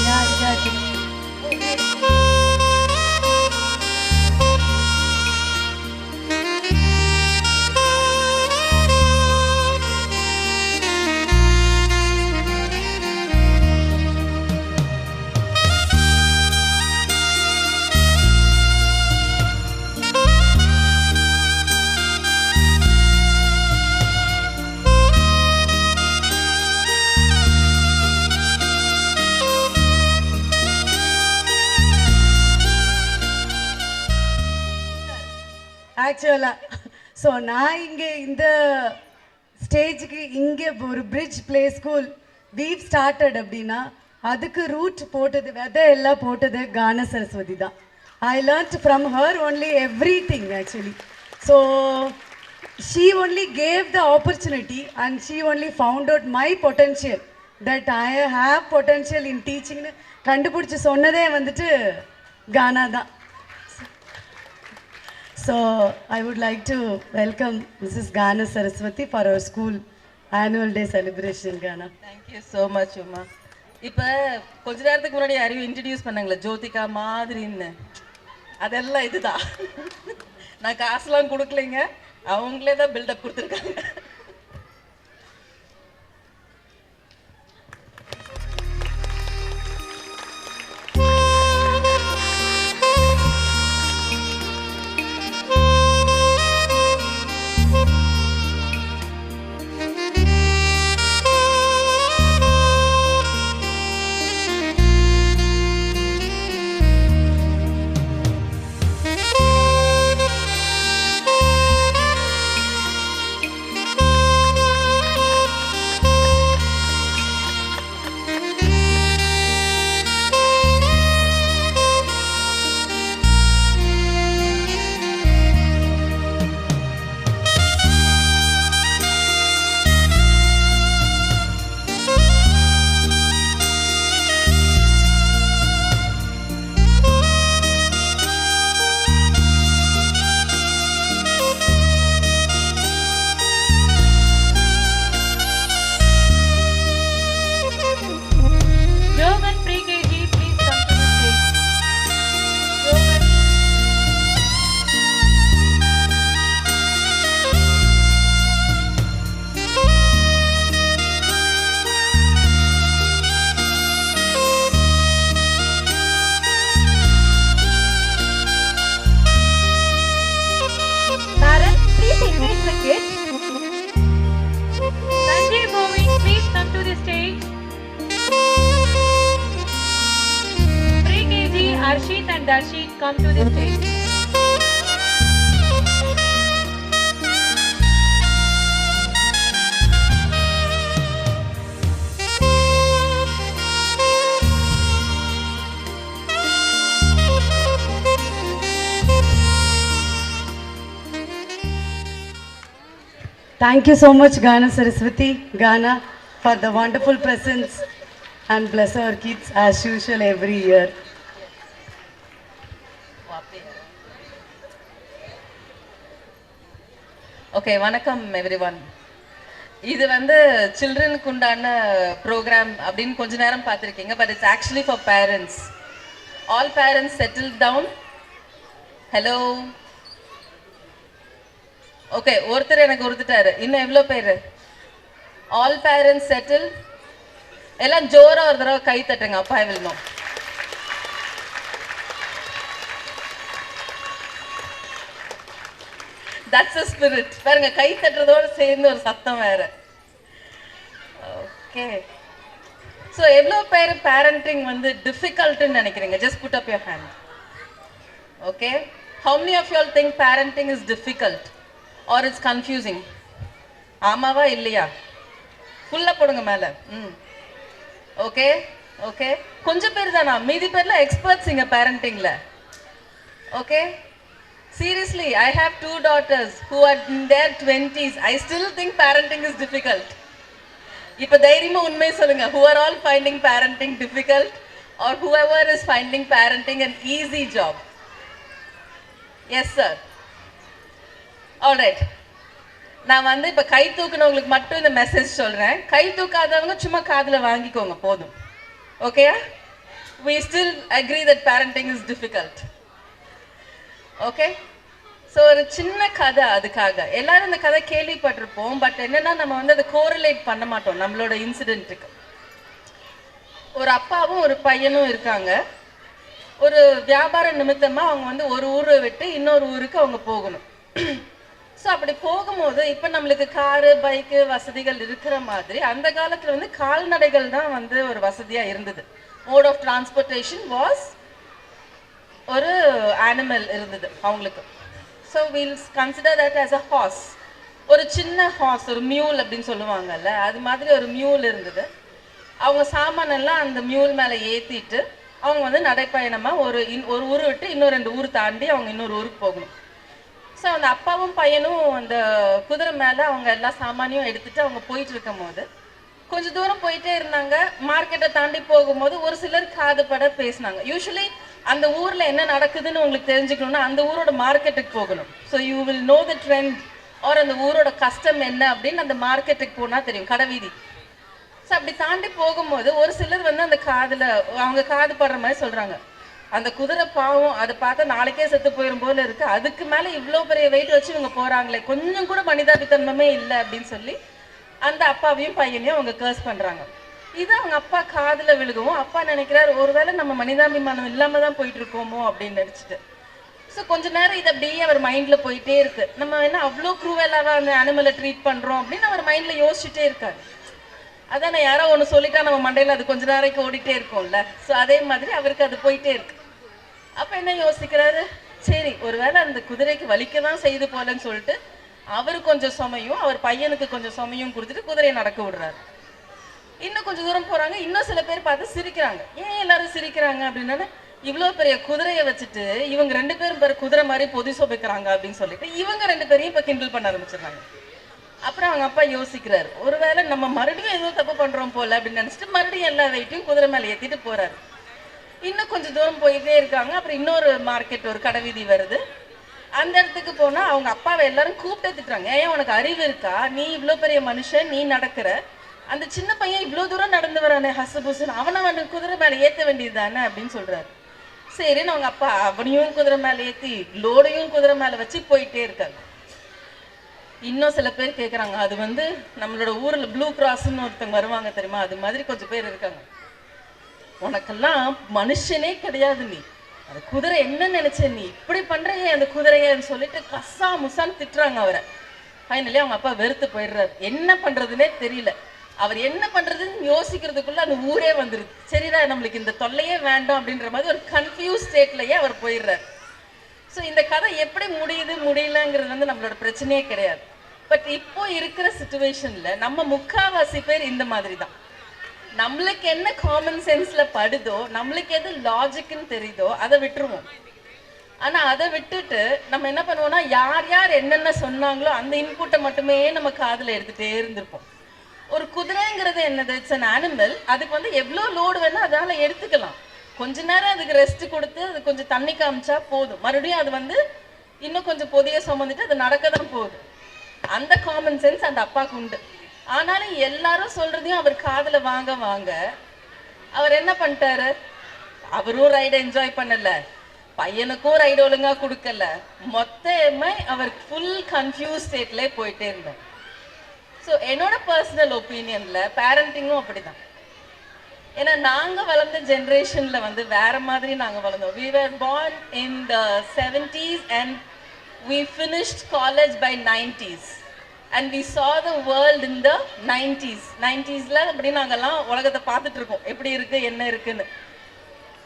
Yeah, exactly. ஆக்சுவலாக so நான் இங்கே இந்த ஸ்டேஜுக்கு இங்கே ஒரு bridge play school we've started அப்படின்னா அதுக்கு ரூட் போட்டது விதை எல்லாம் போட்டது கான சரஸ்வதி தான். I learned from her only everything actually. So she only gave the opportunity and she only found out my potential that I have potential in டீச்சிங்னு கண்டுபிடிச்சி சொன்னதே வந்துட்டு கானா தான். So I would like to welcome Mrs. Gana Saraswati for our school annual day celebration. Gana. Thank you so much, Uma. இப்போ கொஞ்ச நேரத்துக்கு முன்னாடி அறிவு இன்ட்ரடியூஸ் பண்ணாங்களே ஜோதிகா மாதிரின்னு, அதெல்லாம் இதுதான். நான் காசுலாம் கொடுக்கலைங்க, அவங்களே தான் பில்டப் கொடுத்துருக்காங்க. Arshit and Darshit come to the stage. Thank you so much, Gana Saraswati, Gana, for the wonderful presence and bless our kids as usual every year. Okay, வணக்கம் எவ்ரிவன். இது வந்து சில்ட்ரனுக்கு உண்டான ப்ரோக்ராம் அப்படின்னு கொஞ்ச நேரம் பார்த்துருக்கீங்க. But it's actually for parents. All parents settle down. Hello. Okay, ஒருத்தர் எனக்கு ஒருத்துட்டாரு. இன்னும் எவ்வளோ பேர்? All parents settle. எல்லாம் ஜோரா ஒரு தடவை கை தட்டுங்க. அப்பா I will know. That's a spirit. பாருங்க, கை தட்டுறதோட சேர்ந்து ஒரு சத்தம் வேற. ஓகே, ஸோ எவ்வளோ பேர் பேரண்டிங் வந்து டிஃபிகல்ட்னு நினைக்கிறீங்க? Just put up your hand. Okay, how many of you all think parenting is difficult or it's confusing? ஆமாவா இல்லையா? ஃபுல்லாக போடுங்க மேலே. ஓகே ஓகே, கொஞ்சம் பேர் தானா? மீதி பேர்லாம் எக்ஸ்பர்ட்ஸ் இங்கே பேரண்டிங்கில். Okay, seriously, I have 2 daughters who are in their 20s. I still think parenting is difficult. இப்ப தைரியமா உண்மையை சொல்லுங்க. Who are all finding parenting difficult or whoever is finding parenting an easy job? Yes sir. All right. நான் வந்து இப்ப கை தூக்குனவங்களுக்கு மட்டும் இந்த message சொல்றேன். கை தூக்காதவங்க சும்மா காதுல வாங்கிக்கோங்க போதும். ஓகேயா? We still agree that parenting is difficult. Okay, so ஒரு சின்ன கதை. அதுக்காக எல்லாரும் இந்த கதை கேள்விப்பட்டிருப்போம். பட் என்னன்னா நம்ம வந்து அதை கோரிலேட் பண்ண மாட்டோம் நம்மளோட இன்சிடென்ட்டுக்கு. ஒரு அப்பாவும் ஒரு பையனும் இருக்காங்க. ஒரு வியாபார நிமித்தமாக அவங்க வந்து ஒரு ஊரை விட்டு இன்னொரு ஊருக்கு அவங்க போகணும். ஸோ அப்படி போகும்போது இப்போ நம்மளுக்கு காரு பைக்கு வசதிகள் இருக்கிற மாதிரி அந்த காலத்தில் வந்து கால்நடைகள் தான் வந்து ஒரு வசதியாக இருந்தது. மோட் ஆஃப் டிரான்ஸ்போர்ட்டேஷன் வாஸ் ஒரு அனிமல் இருந்தது அவங்களுக்கு. So we'll consider that as a horse. ஒரு சின்ன ஹார்ஸ், ஒரு மியூல் அப்படின்னு சொல்லுவாங்கல்ல, அது மாதிரி ஒரு மியூல் இருந்தது. அவங்க சாமானெல்லாம் அந்த மியூல் மேலே ஏற்றிட்டு அவங்க வந்து நடைப்பயணமாக ஒரு ஊர் விட்டு இன்னொரு 2 ஊர் தாண்டி அவங்க இன்னொரு ஊருக்கு போகணும். ஸோ அந்த அப்பாவும் பையனும் அந்த குதிரை மேலே அவங்க எல்லா சாமானியும் எடுத்துகிட்டு அவங்க போயிட்டு இருக்கும் போது கொஞ்சம் தூரம் போயிட்டே இருந்தாங்க. மார்க்கெட்டை தாண்டி போகும்போது ஒரு சிலர் காதுபட பேசினாங்க. யூஸ்வலி அந்த ஊரில் என்ன நடக்குதுன்னு உங்களுக்கு தெரிஞ்சுக்கணும்னா அந்த ஊரோட மார்க்கெட்டுக்கு போகணும். So you will know the trend R அந்த ஊரோட கஷ்டம் என்ன அப்படின்னு அந்த மார்க்கெட்டுக்கு போனால் தெரியும், கடைவீதி. ஸோ அப்படி தாண்டி போகும்போது ஒரு சிலர் வந்து அந்த காதில் அவங்க காது படுற மாதிரி சொல்கிறாங்க, அந்த குதிரை பாவம், அதை பார்த்தா நாளைக்கே செத்து போயிடும் போல இருக்கு, அதுக்கு மேலே இவ்வளோ பெரிய வெயிட் வச்சு இவங்க போகிறாங்களே, கொஞ்சம் கூட மனிதாபித்தன்மமே இல்லை அப்படின்னு சொல்லி அந்த அப்பாவையும் பையனையும் அவங்க கர்ஸ் பண்ணுறாங்க. இது அவங்க அப்பா காதில் விழுகவும் அப்பா நினைக்கிறார் ஒருவேளை நம்ம மனிதாபிமானம் இல்லாமல் தான் போயிட்டு இருக்கோமோ அப்படின்னு நினச்சிட்டு. ஸோ கொஞ்ச நேரம் இது அப்படியே அவர் மைண்டில் போயிட்டே இருக்கு. நம்ம என்ன அவ்வளோ க்ரூவலாக அந்த அனிமலை ட்ரீட் பண்ணுறோம் அப்படின்னு அவர் மைண்டில் யோசிச்சுட்டே இருக்காரு. அதான் நான் யாரோ ஒன்று சொல்லிட்டா நம்ம மண்டையில் அது கொஞ்ச நேரம் ஓடிட்டே இருக்கும்ல. ஸோ அதே மாதிரி அவருக்கு அது போயிட்டே இருக்கு. அப்போ என்ன யோசிக்கிறாரு, சரி ஒருவேளை அந்த குதிரைக்கு வலிக்க தான் செய்து போலன்னு சொல்லிட்டு அவர் கொஞ்சம் சுமையும் அவர் பையனுக்கு கொஞ்சம் சுமையும் கொடுத்துட்டு குதிரையை நடக்க விடுறாரு. இன்னும் கொஞ்சம் தூரம் போகிறாங்க. இன்னும் சில பேர் பார்த்து சிரிக்கிறாங்க. ஏன் எல்லாரும் சிரிக்கிறாங்க அப்படின்னா, இவ்வளோ பெரிய குதிரையை வச்சுட்டு இவங்க 2 பேரும் பேர் குதிரை மாதிரி பொதி சொபிக்கிறாங்க அப்படின்னு சொல்லிட்டு இவங்க 2 பேரையும் இப்போ கிண்டல் பண்ண ஆரம்பிச்சிடுறாங்க. அப்புறம் அவங்க அப்பா யோசிக்கிறாரு, ஒருவேளை நம்ம மறுபடியும் எதுவும் தப்பு பண்ணுறோம் போல அப்படின்னு நினச்சிட்டு மறுபடியும் எல்லா வெயிட்டையும் குதிரை மேலே ஏற்றிட்டு போகிறாரு. இன்னும் கொஞ்சம் தூரம் போயிட்டே இருக்காங்க. அப்புறம் இன்னொரு மார்க்கெட், ஒரு கடைவீதி வருது. அந்த இடத்துக்கு போனால் அவங்க அப்பாவை எல்லாரும் கூப்பிட்டே திட்டுறாங்க, ஏன் உனக்கு அறிவு இருக்கா, நீ இவ்வளோ பெரிய மனுஷன், நீ நடக்கிற, அந்த சின்ன பையன் இவ்வளோ தூரம் நடந்து வரானே ஹசு புசுன்னு, அவனை குதிரை மேலே ஏற்ற வேண்டியது தானே அப்படின்னு சொல்கிறாரு. சரின்னு அவங்க அப்பா அவனையும் குதிரை மேலே ஏற்றி லோடையும் குதிரை மேலே வச்சு போயிட்டே இருக்காரு. இன்னும் சில பேர் கேட்குறாங்க, அது வந்து நம்மளோட ஊரில் ப்ளூ கிராஸ்ன்னு ஒருத்தங்க வருவாங்க தெரியுமா, அது மாதிரி கொஞ்சம் பேர் இருக்காங்க. உனக்கெல்லாம் மனுஷனே கிடையாது, நீ அந்த குதிரை என்ன நினைச்ச, நீ இப்படி பண்றீங்க அந்த குதிரையன்னு சொல்லிட்டு கசா முசான்னு திட்டுறாங்க அவரை. ஃபைனலி அவங்க அப்பா வெறுத்து போயிடுறாரு. என்ன பண்றதுன்னே தெரியல. அவர் என்ன பண்றதுன்னு யோசிக்கிறதுக்குள்ள அந்த ஊரே வந்துருது. சரிடா நம்மளுக்கு இந்த தொல்லையே வேண்டாம் அப்படின்ற மாதிரி ஒரு கன்ஃபியூஸ் ஸ்டேட்லயே அவர் போயிடுறாரு. ஸோ இந்த கதை எப்படி முடியுது முடியலங்கிறது வந்து நம்மளோட பிரச்சனையே கிடையாது. பட் இப்போ இருக்கிற சிச்சுவேஷன்ல நம்ம முக்காவாசி பேர் இந்த மாதிரி தான். நம்மளுக்கு என்ன காமன் சென்ஸ்ல படுதோ, நம்மளுக்கு எது லாஜிக்னு தெரியுதோ அதை விட்டுருவோம். ஆனா அதை விட்டுட்டு நம்ம என்ன பண்ணுவோம்னா, யார் யார் என்னென்ன சொன்னாங்களோ அந்த இன்புட்டை மட்டுமே நம்ம காதுல எடுத்துட்டே இருந்திருப்போம். ஒரு குதிரைங்கிறது என்னது, இட்ஸ் அன் அனிமல். அதுக்கு வந்து எவ்வளோ லோடு வேணா அதனால எடுத்துக்கலாம். கொஞ்ச நேரம் அதுக்கு ரெஸ்ட் கொடுத்து அது கொஞ்சம் தண்ணி காமிச்சா போதும், மறுபடியும் அது வந்து இன்னும் கொஞ்சம் பொதிய சுமந்துட்டு அது நடக்க தான் போகுது. அந்த காமன் சென்ஸ் அந்த அப்பாவுக்கு உண்டு. ஆனாலும் எல்லாரும் சொல்றதையும் அவர் காதுல வாங்க வாங்க அவர் என்ன பண்ணிட்டாரு, அவரும் ரைடு என்ஜாய் பண்ணல, பையனுக்கும் ரைடு ஒழுங்கா கொடுக்கல, மொத்தமே அவர் ஃபுல் கன்ஃபியூஸ் ஸ்டேட்ல போயிட்டே இருந்தார். ஸோ என்னோட பர்சனல் ஒப்பீனியன்ல பேரண்டிங்கும் அப்படிதான். ஏன்னா நாங்க வளர்ந்த ஜென்ரேஷன்ல வந்து வேற மாதிரி நாங்க வளர்ந்தோம். We were born in the 70s and we finished college by 90s and we saw the world in the 90s. 90sல அப்படி நாங்கெல்லாம் உலகத்தை பார்த்துட்டு இருக்கோம் எப்படி இருக்கு என்ன இருக்குன்னு.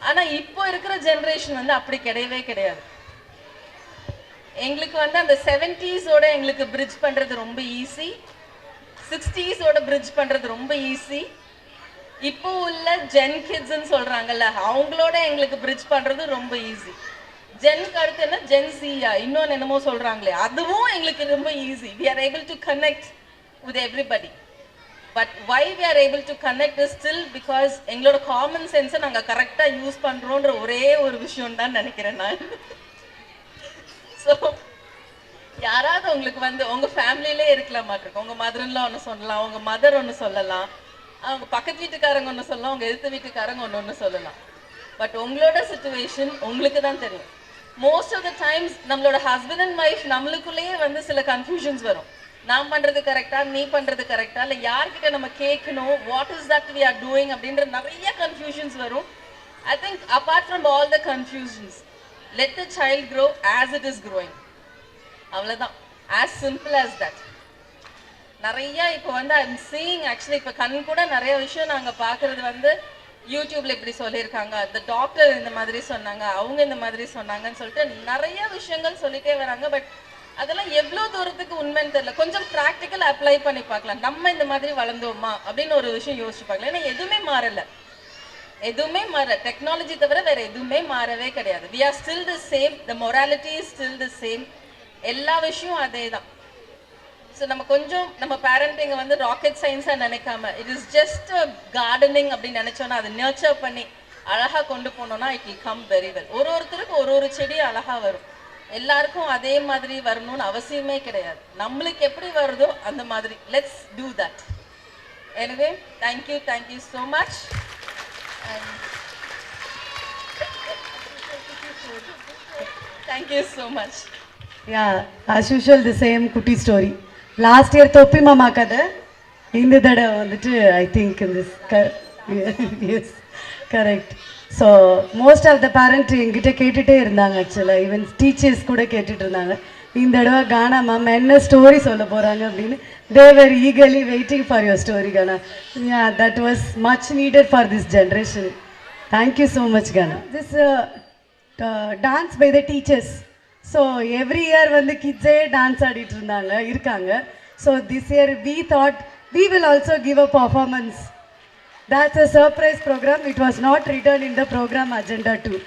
ஆனா இப்போ இருக்கிற ஜெனரேஷன் வந்து அப்படி கிடையவே கிடையாது. எங்களுக்கு வந்து அந்த 70s-ஓட எங்களுக்கு பிரிட்ஜ் பண்றது ரொம்ப ஈஸி, 60s-ஓட பிரிட்ஜ் பண்றது ரொம்ப ஈஸி. இப்போ உள்ள ஜென் கிட்ஸ்ன்னு சொல்றாங்கல்ல, அவங்களோட எங்களுக்கு பிரிட்ஜ் பண்றது ரொம்ப ஈஸி. ஜென்க்கு அடுத்து என்ன ஜென் சியா இன்னொன்னு என்னமோ சொல்றாங்களே, அதுவும் எங்களுக்கு ரொம்ப easy. we are able to connect with everybody. But why we are able to connect is still because எங்களோட காமன் சென்ஸை நாங்க கரெக்டா யூஸ் பண்றோம்ன்ற ஒரே ஒரு விஷயம் தான் நினைக்கிறேன் நான். ஸோ யாராவது உங்களுக்கு வந்து உங்க ஃபேமிலியிலே இருக்கலாம் மாட்டிருக்கோம், உங்க மதர்லாம் ஒன்று சொல்லலாம், உங்க மதர் ஒன்று சொல்லலாம், அவங்க பக்கத்து வீட்டுக்காரங்க ஒன்று சொல்லலாம், உங்க எதிர்த்து வீட்டுக்காரங்க ஒன்று சொல்லலாம். பட் உங்களோட சுச்சுவேஷன் உங்களுக்கு தான் தெரியும். மோஸ்ட் ஆஃப் த டைம்ஸ் நம்மளோட ஹஸ்பண்ட் அண்ட் ஒய்ஃப் நம்மளுக்குள்ளேயே வந்து சில கன்ஃபியூஷன்ஸ் வரும். நான் பண்றது கரெக்டா, நீ பண்றது கரெக்டா, இல்லை யார்கிட்ட நம்ம கேட்கணும், what is that we are doing அப்படின்ற நிறைய கன்ஃபியூஷன்ஸ் வரும். I think apart from all the confusions, let the child grow as it is growing. அவ்வளோதான், ஆஸ் சிம்பிள் ஆஸ் தட். நிறைய இப்போ வந்து ஐ எம் சீயிங் ஆக்சுவலி இப்போ கண் கூட நிறைய விஷயம் நாங்கள் பார்க்குறது வந்து யூடியூப்ல இப்படி சொல்லியிருக்காங்க, அந்த டாக்டர் இந்த மாதிரி சொன்னாங்க, அவங்க இந்த மாதிரி சொன்னாங்கன்னு சொல்லிட்டு நிறைய விஷயங்கள் சொல்லிட்டே வராங்க. பட் அதெல்லாம் எவ்வளோ தூரத்துக்கு உண்மைன்னு தெரியல. கொஞ்சம் ப்ராக்டிக்கல் அப்ளை பண்ணி பார்க்கலாம். நம்ம இந்த மாதிரி வளர்ந்தோமா அப்படின்னு ஒரு விஷயம் யோசிச்சு பார்க்கலாம். ஏன்னா எதுவுமே மாறல, எதுவுமே மாறல. டெக்னாலஜி தவிர வேற எதுவுமே மாறவே கிடையாது. we are still the same, the morality is still the same, எல்லா விஷயம் அதே தான். ஸோ நம்ம கொஞ்சம் நம்ம பேரண்டிங்கை வந்து ராக்கெட் சயின்ஸாக நினைக்காம இட் இஸ் ஜஸ்ட் கார்டனிங் அப்படின்னு நினச்சோன்னா அதை நர்ச்சர் பண்ணி அழகாக கொண்டு போனோம்னா it will come very well. ஒருத்தருக்கும் ஒரு செடி அழகாக வரும். எல்லாருக்கும் அதே மாதிரி வரணும்னு அவசியமே கிடையாது. நம்மளுக்கு எப்படி வருதோ அந்த மாதிரி let's do that. Anyway thank you so much. Thank you so much. Yeah, as usual the same குட்டி ஸ்டோரி. லாஸ்ட் இயர் தொப்பி மாமா கதை, இந்த தடவை வந்துட்டு I think is correct. So most of the parent என்கிட்ட கேட்டுகிட்டே இருந்தாங்க, ஆக்சுவலாக ஈவன் டீச்சர்ஸ் கூட கேட்டுட்டு இருந்தாங்க, இந்த தடவை கானா மேம் என்ன ஸ்டோரி சொல்ல போகிறாங்க அப்படின்னு. They were eagerly waiting for your story கானா. Yeah, that was much needed for this generation. Thank you so much Gana. This dance by the teachers. So every year வந்து கிட்ஸே டான்ஸ் ஆடிட்டு இருக்காங்க. So this year we thought we will also give a performance. That's a surprise program. It was not written in the program agenda too.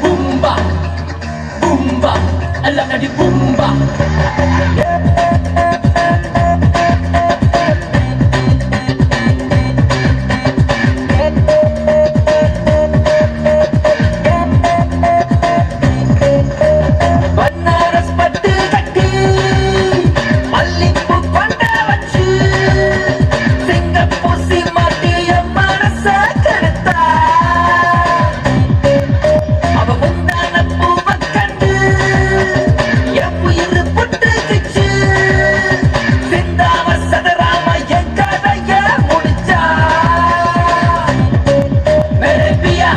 Boomba, boomba, alakadi boomba. Banaras பட்டு கட்டு மல்லிப்பூ கொண்ட வச்சு சிங்கப்பூசி மாட்டிய மனச கருத்தா அவ முந்தான பூவ கண்டு என் உயிர் புட்டுக்குச்சு சிந்தாம சதராம என் கதைய முடிச்சா மேரே பியா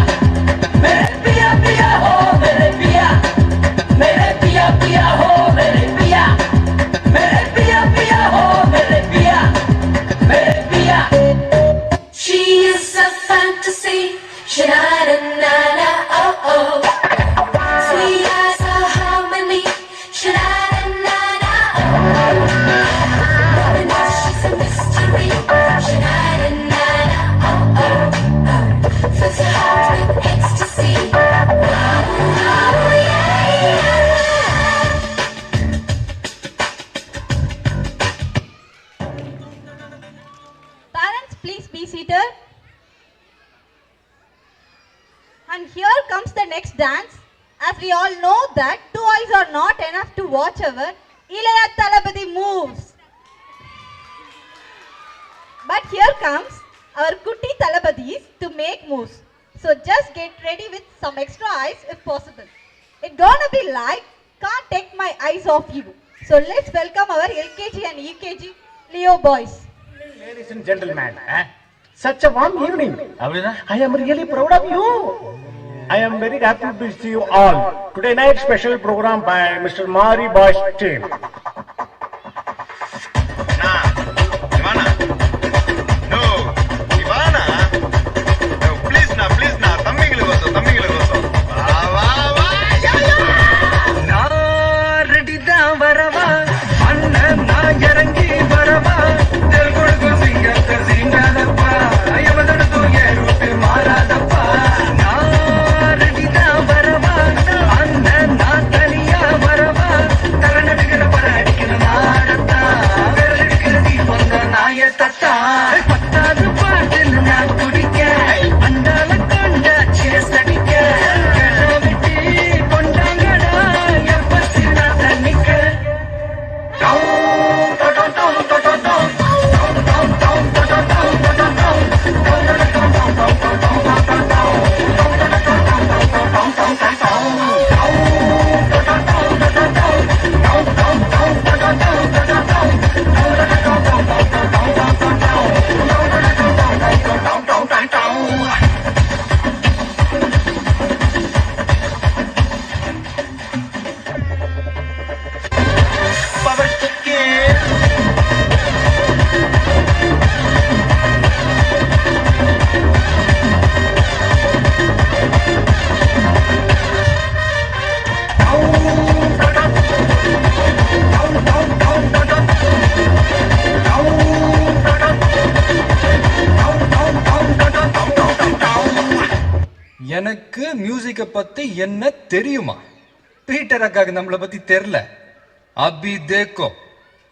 பியா ஹோ மேரே பியா ho mere piya ho mere piya. She is a fantasy, sha-da-da-na-na, oh-oh. Sweet as a harmony, sha-da-da-na-na, oh-oh. And she's a mystery, sha-da-da-na-na, oh-oh. Fills her heart with ecstasy, oh, yeah. Parents, please be seated. And here comes the next dance. As we all know that 2 eyes are not enough to watch our Ilaya Thalapathy moves. But here comes our Kutti Thalapathis to make moves. So just get ready with some extra eyes if possible. It's gonna be like, can't take my eyes off you. So let's welcome our LKG and EKG Leo boys. Ladies and gentlemen, such a warm evening. I am really proud of you. I am very happy to see you all. Today night special program by Mr. Mari Boys team. Ivana. No, Ivana. No, please na, தம்பிங்களுக்கு கோசம். வா. நான் ready தான் வரவா அண்ணன் நான் இறங்கி வரவா தெல் கொடுக்கும் சிங்கத்தை சிங்காதப்பா எவதோட தூய ரூட்டு மாறாதப்பா நான் ரெடி தான் வரவா அண்ணன் நான் தனியா வரவா தர நடுக்கிற பட அடிக்கிற நாடத்தா விரல் எடுக்கிற நீ வந்த நாய தத்தா பத்தாவது பாட்டில் நான் குடிக்க அண்டால கண்ட சேஸ் அடிக்க விட்டு கொண்டாங்கடா எப்பசி நான் தண்ணிக்க எனக்கு மியூசிக்கை பத்தி என்ன தெரியுமா? பீட்டர் அக்காக்கு நம்மளை பத்தி தெரியல. அபி தேக்கோ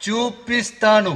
சூப்பிஸ்தானு.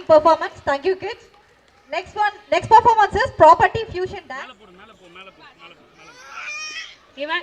Performance. Thank you, kids. Next performance is property fusion dance. Even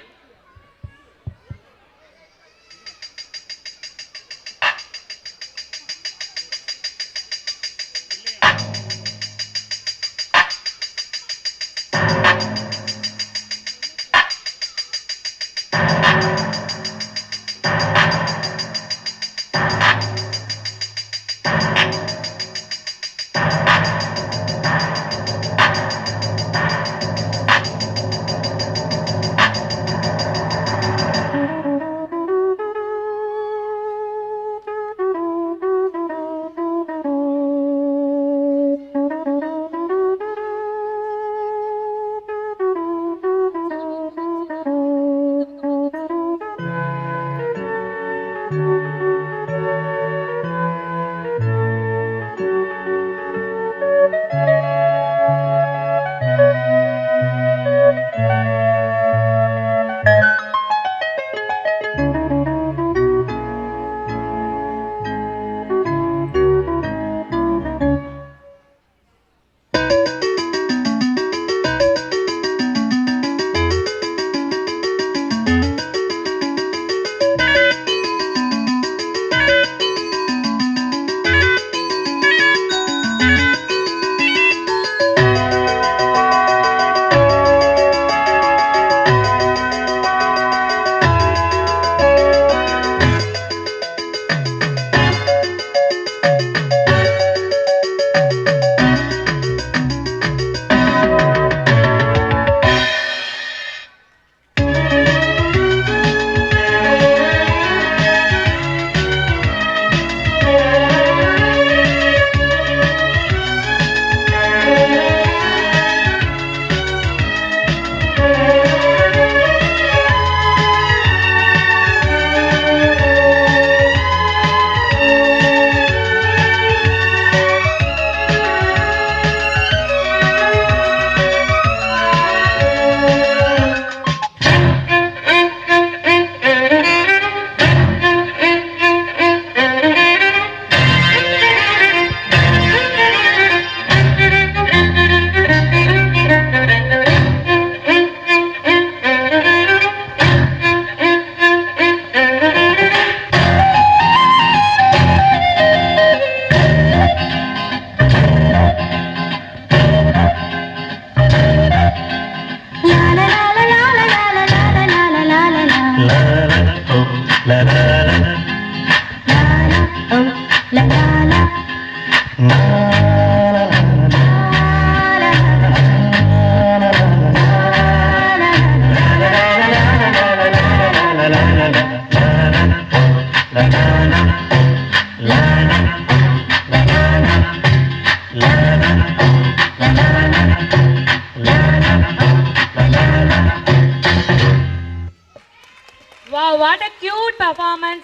Wow, what a cute performance.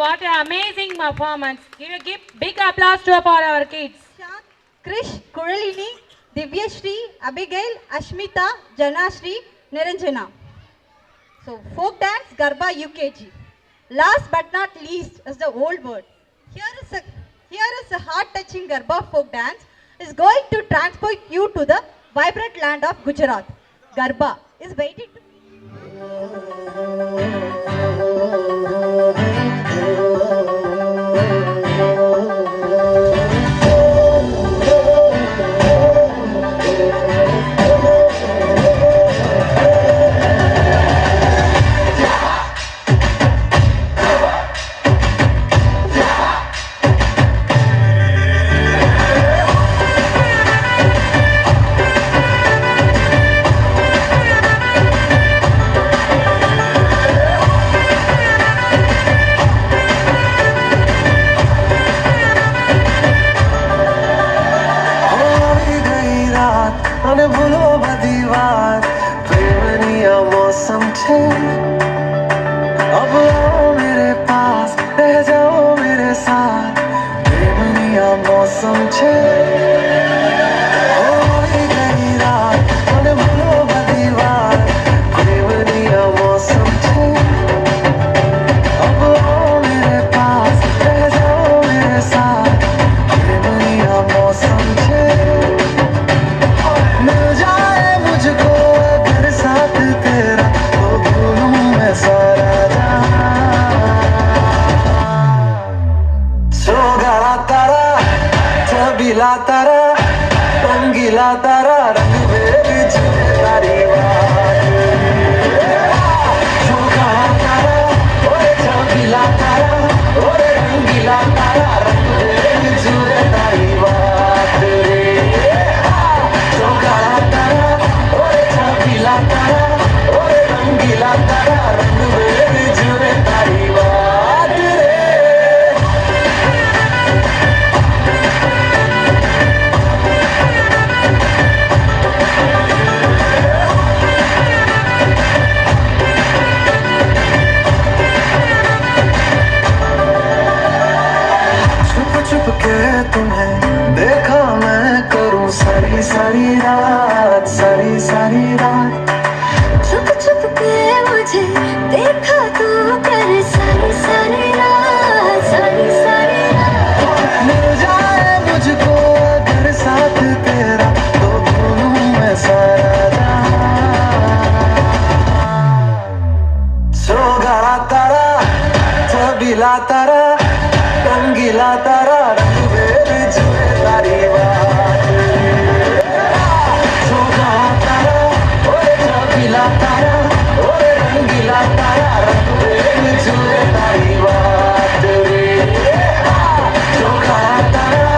What an amazing performance. Give big applause to for our kids. Krish, Kuralini, Divyashri, Abigail, Ashmita, Janashri, Niranjana. So, folk dance, Garba UKG. Last but not least is the old word. Here is a heart-touching Garba folk dance is going to transport you to the vibrant land of Gujarat. Garba is waiting to मौसम मौसम छे होई गई रात मन भलो बदी बात प्रेमनिया मौसम छे अब आओ मेरे पास रह जाओ मेरे साथ प्रेमनिया मौसम छे मिल जाए मुझको अगर साथ तेरा तो भूलूं मैं सारा जहां सोगला तारा छबीला तारा रंगीला तारा रंग में जुए तारी बात सोगला तारा ओए छबीला तारा ओए रंगीला तारा रंग में जुए तारी बात रे सोगला तारा ओए छबीला तारा ओए रंगीला तारा रंग में जुए तारी बात रे छुप छुप के तुम्हें देखा मैं करूं सारी सारी रात सारी सारी रात छुप छुप के मुझे देखा तो कर सारी सारी रात सारी सारी रात मिल जाए मुझको अगर साथ तेरा तो भूलूं मैं सारा जहां सोगला तारा छबीला तारा रंगीला तारा रंग में जुए तारी बात सोगला तारा ओए छबीला तारा ओए रंगीला तारा रंग में जुए तारी बात रे सोगला तारा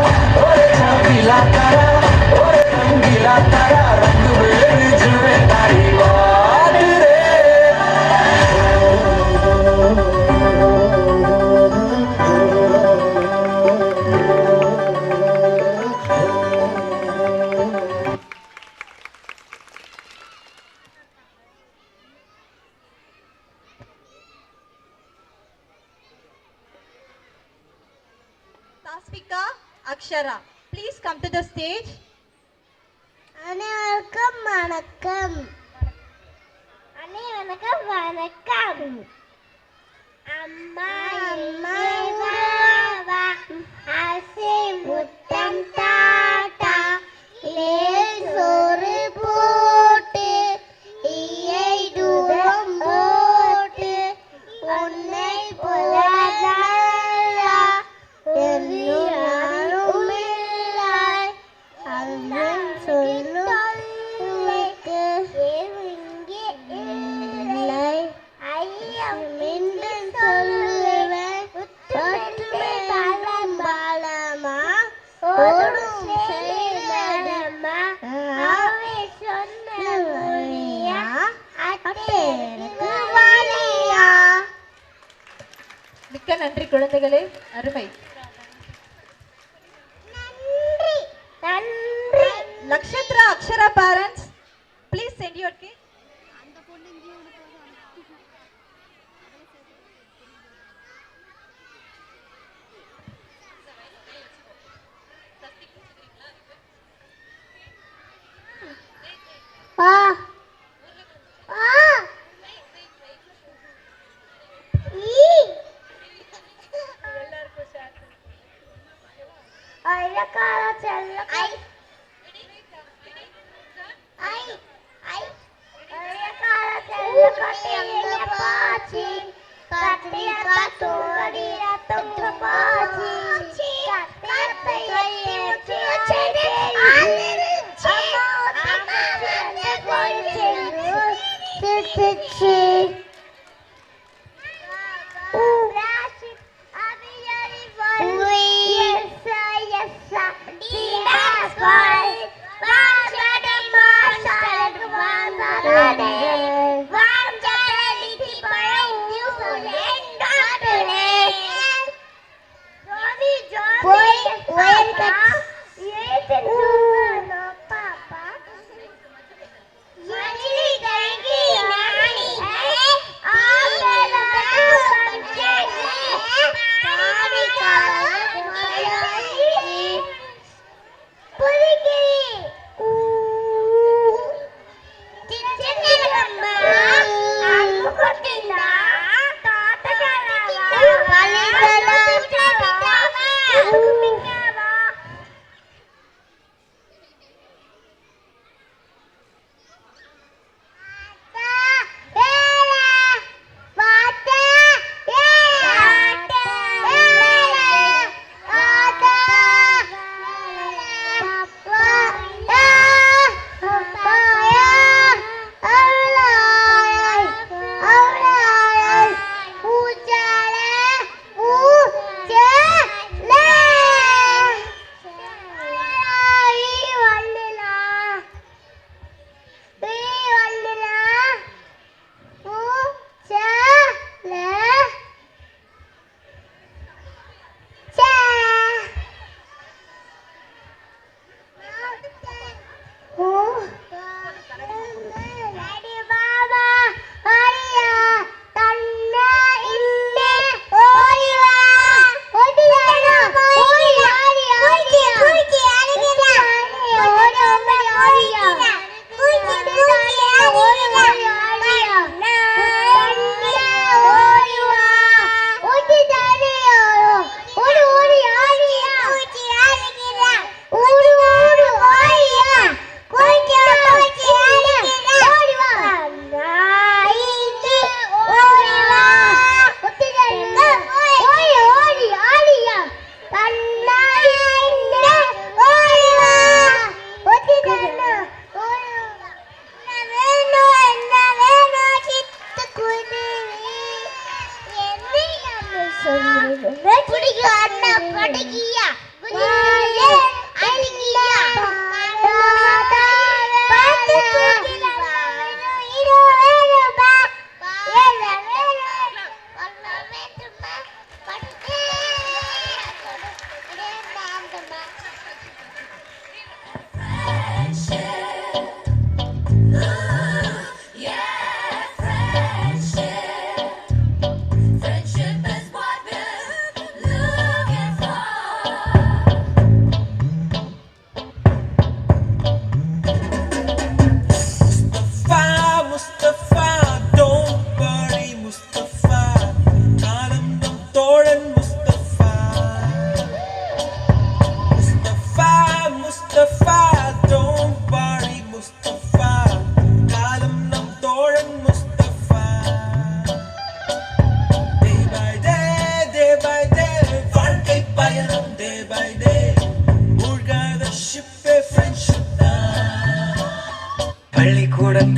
ओए छबीला तारा ओए रंगीला तारा रंग में जुए तारी बात रे Tasvika, Akshara, please come to the stage. அனைவருக்கும் வணக்கம். அனைவருக்கும் வணக்கம். அம்மா அம்மா உறவா ஆசை முத்தம் தாத்தா லேல் சோறு போட்டு ஈயை தூரம் போட்டு உன்னை போலா யாரும் இல்லை அண்ணன் சொல்லுக்கு இங்கே இல்லை ஐயம் என்று சொல்லுவேன் தொட்டுமே பலம் பலமா ஓடும் செய்தமா அவை சொன்ன மொழியா அட்டேருக்கு வழியா. மிக்க நன்றி குழந்தைகளே, அருமை. நன்றி நன்றி. Nakshatra, Akshara parents, please send your kid. வா வா ஈ அழகார செல்ல ஐ ஐ ஐ அழகார செல்ல கட்டிய பாச்சி கட்டிய கட்டோடி ரத்தம் பாச்சி கட்டிய செடி ஆலிருச்சி அம்மா வந்து போயிடுச்சு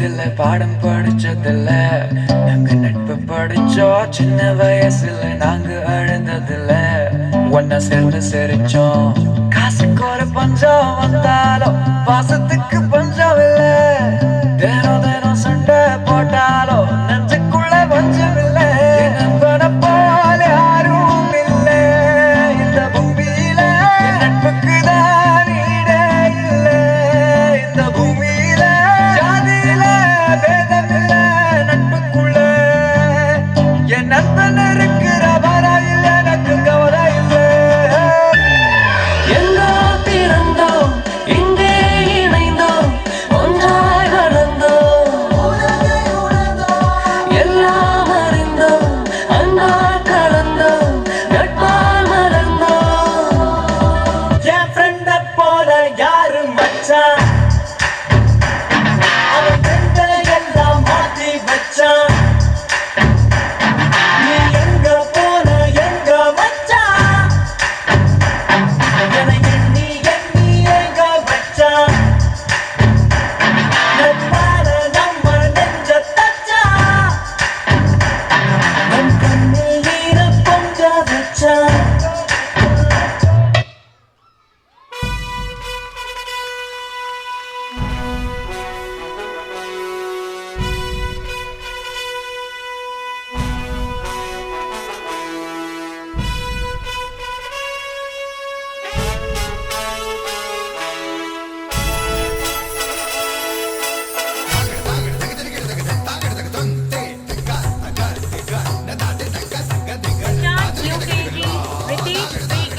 பார்த்ததில்ல பாடம் படிச்சதில்ல நாங்க நட்பு படிச்சோம் சின்ன வயசுல நாங்க அழுந்ததில்ல ஒன்னா சேர்ந்து சிரிச்சோம் காசுக்கு ஒரு பஞ்சம் வந்தாலும் பாசத்துக்கு பஞ்சம் இல்ல தினம் தினம் சண்டை போட்டாலும் நெஞ்சுக்குள்ள பஞ்சம் இல்ல நண்பனை போல யாரும் இல்ல இந்த பூமியில நட்புக்கு தான் ஈடே இல்ல இந்த பூமியில ஜாதியில பேதம் இல்ல நட்புக்குள்ள என் நண்பன் இருக்கிற வரையில் எனக்கு கவலை இல்லை எங்கோ பிறந்தோம் இங்கே இணைந்தோம் ஒன்றாய் வளர்ந்தோம் எல்லாம் அறிந்தோம் அன்பால் கலந்தோம் நட்பால் மலர்ந்தோம் என் ஃப்ரெண்ட போல யாரும் மச்சான் அவன் ஃப்ரெண்ட எல்லாம் மாத்தி வச்சான் நீ எங்க போன எங்க மச்சான் என எண்ணி எண்ணி எங்க வச்சான் நட்பால நம்ம நெஞ்ச தச்சான் நம் கண்ணில் ஈர பொங்க வச்சான் Start UKG, British speaking.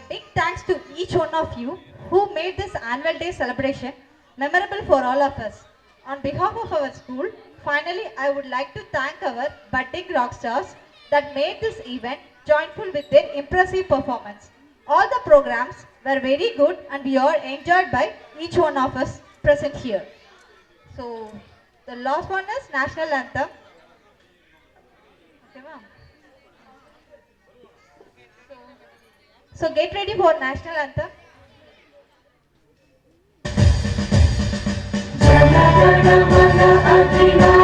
big thanks to each one of you who made this annual day celebration memorable for all of us. On behalf of our school, finally I would like to thank our budding rock stars that made this event joyful with their impressive performance. All the programs were very good and we are enjoyed by each one of us present here. So the last one is National Anthem. Okay, ma'am. So get ready for National Anthem. Jana Jana Mana Adina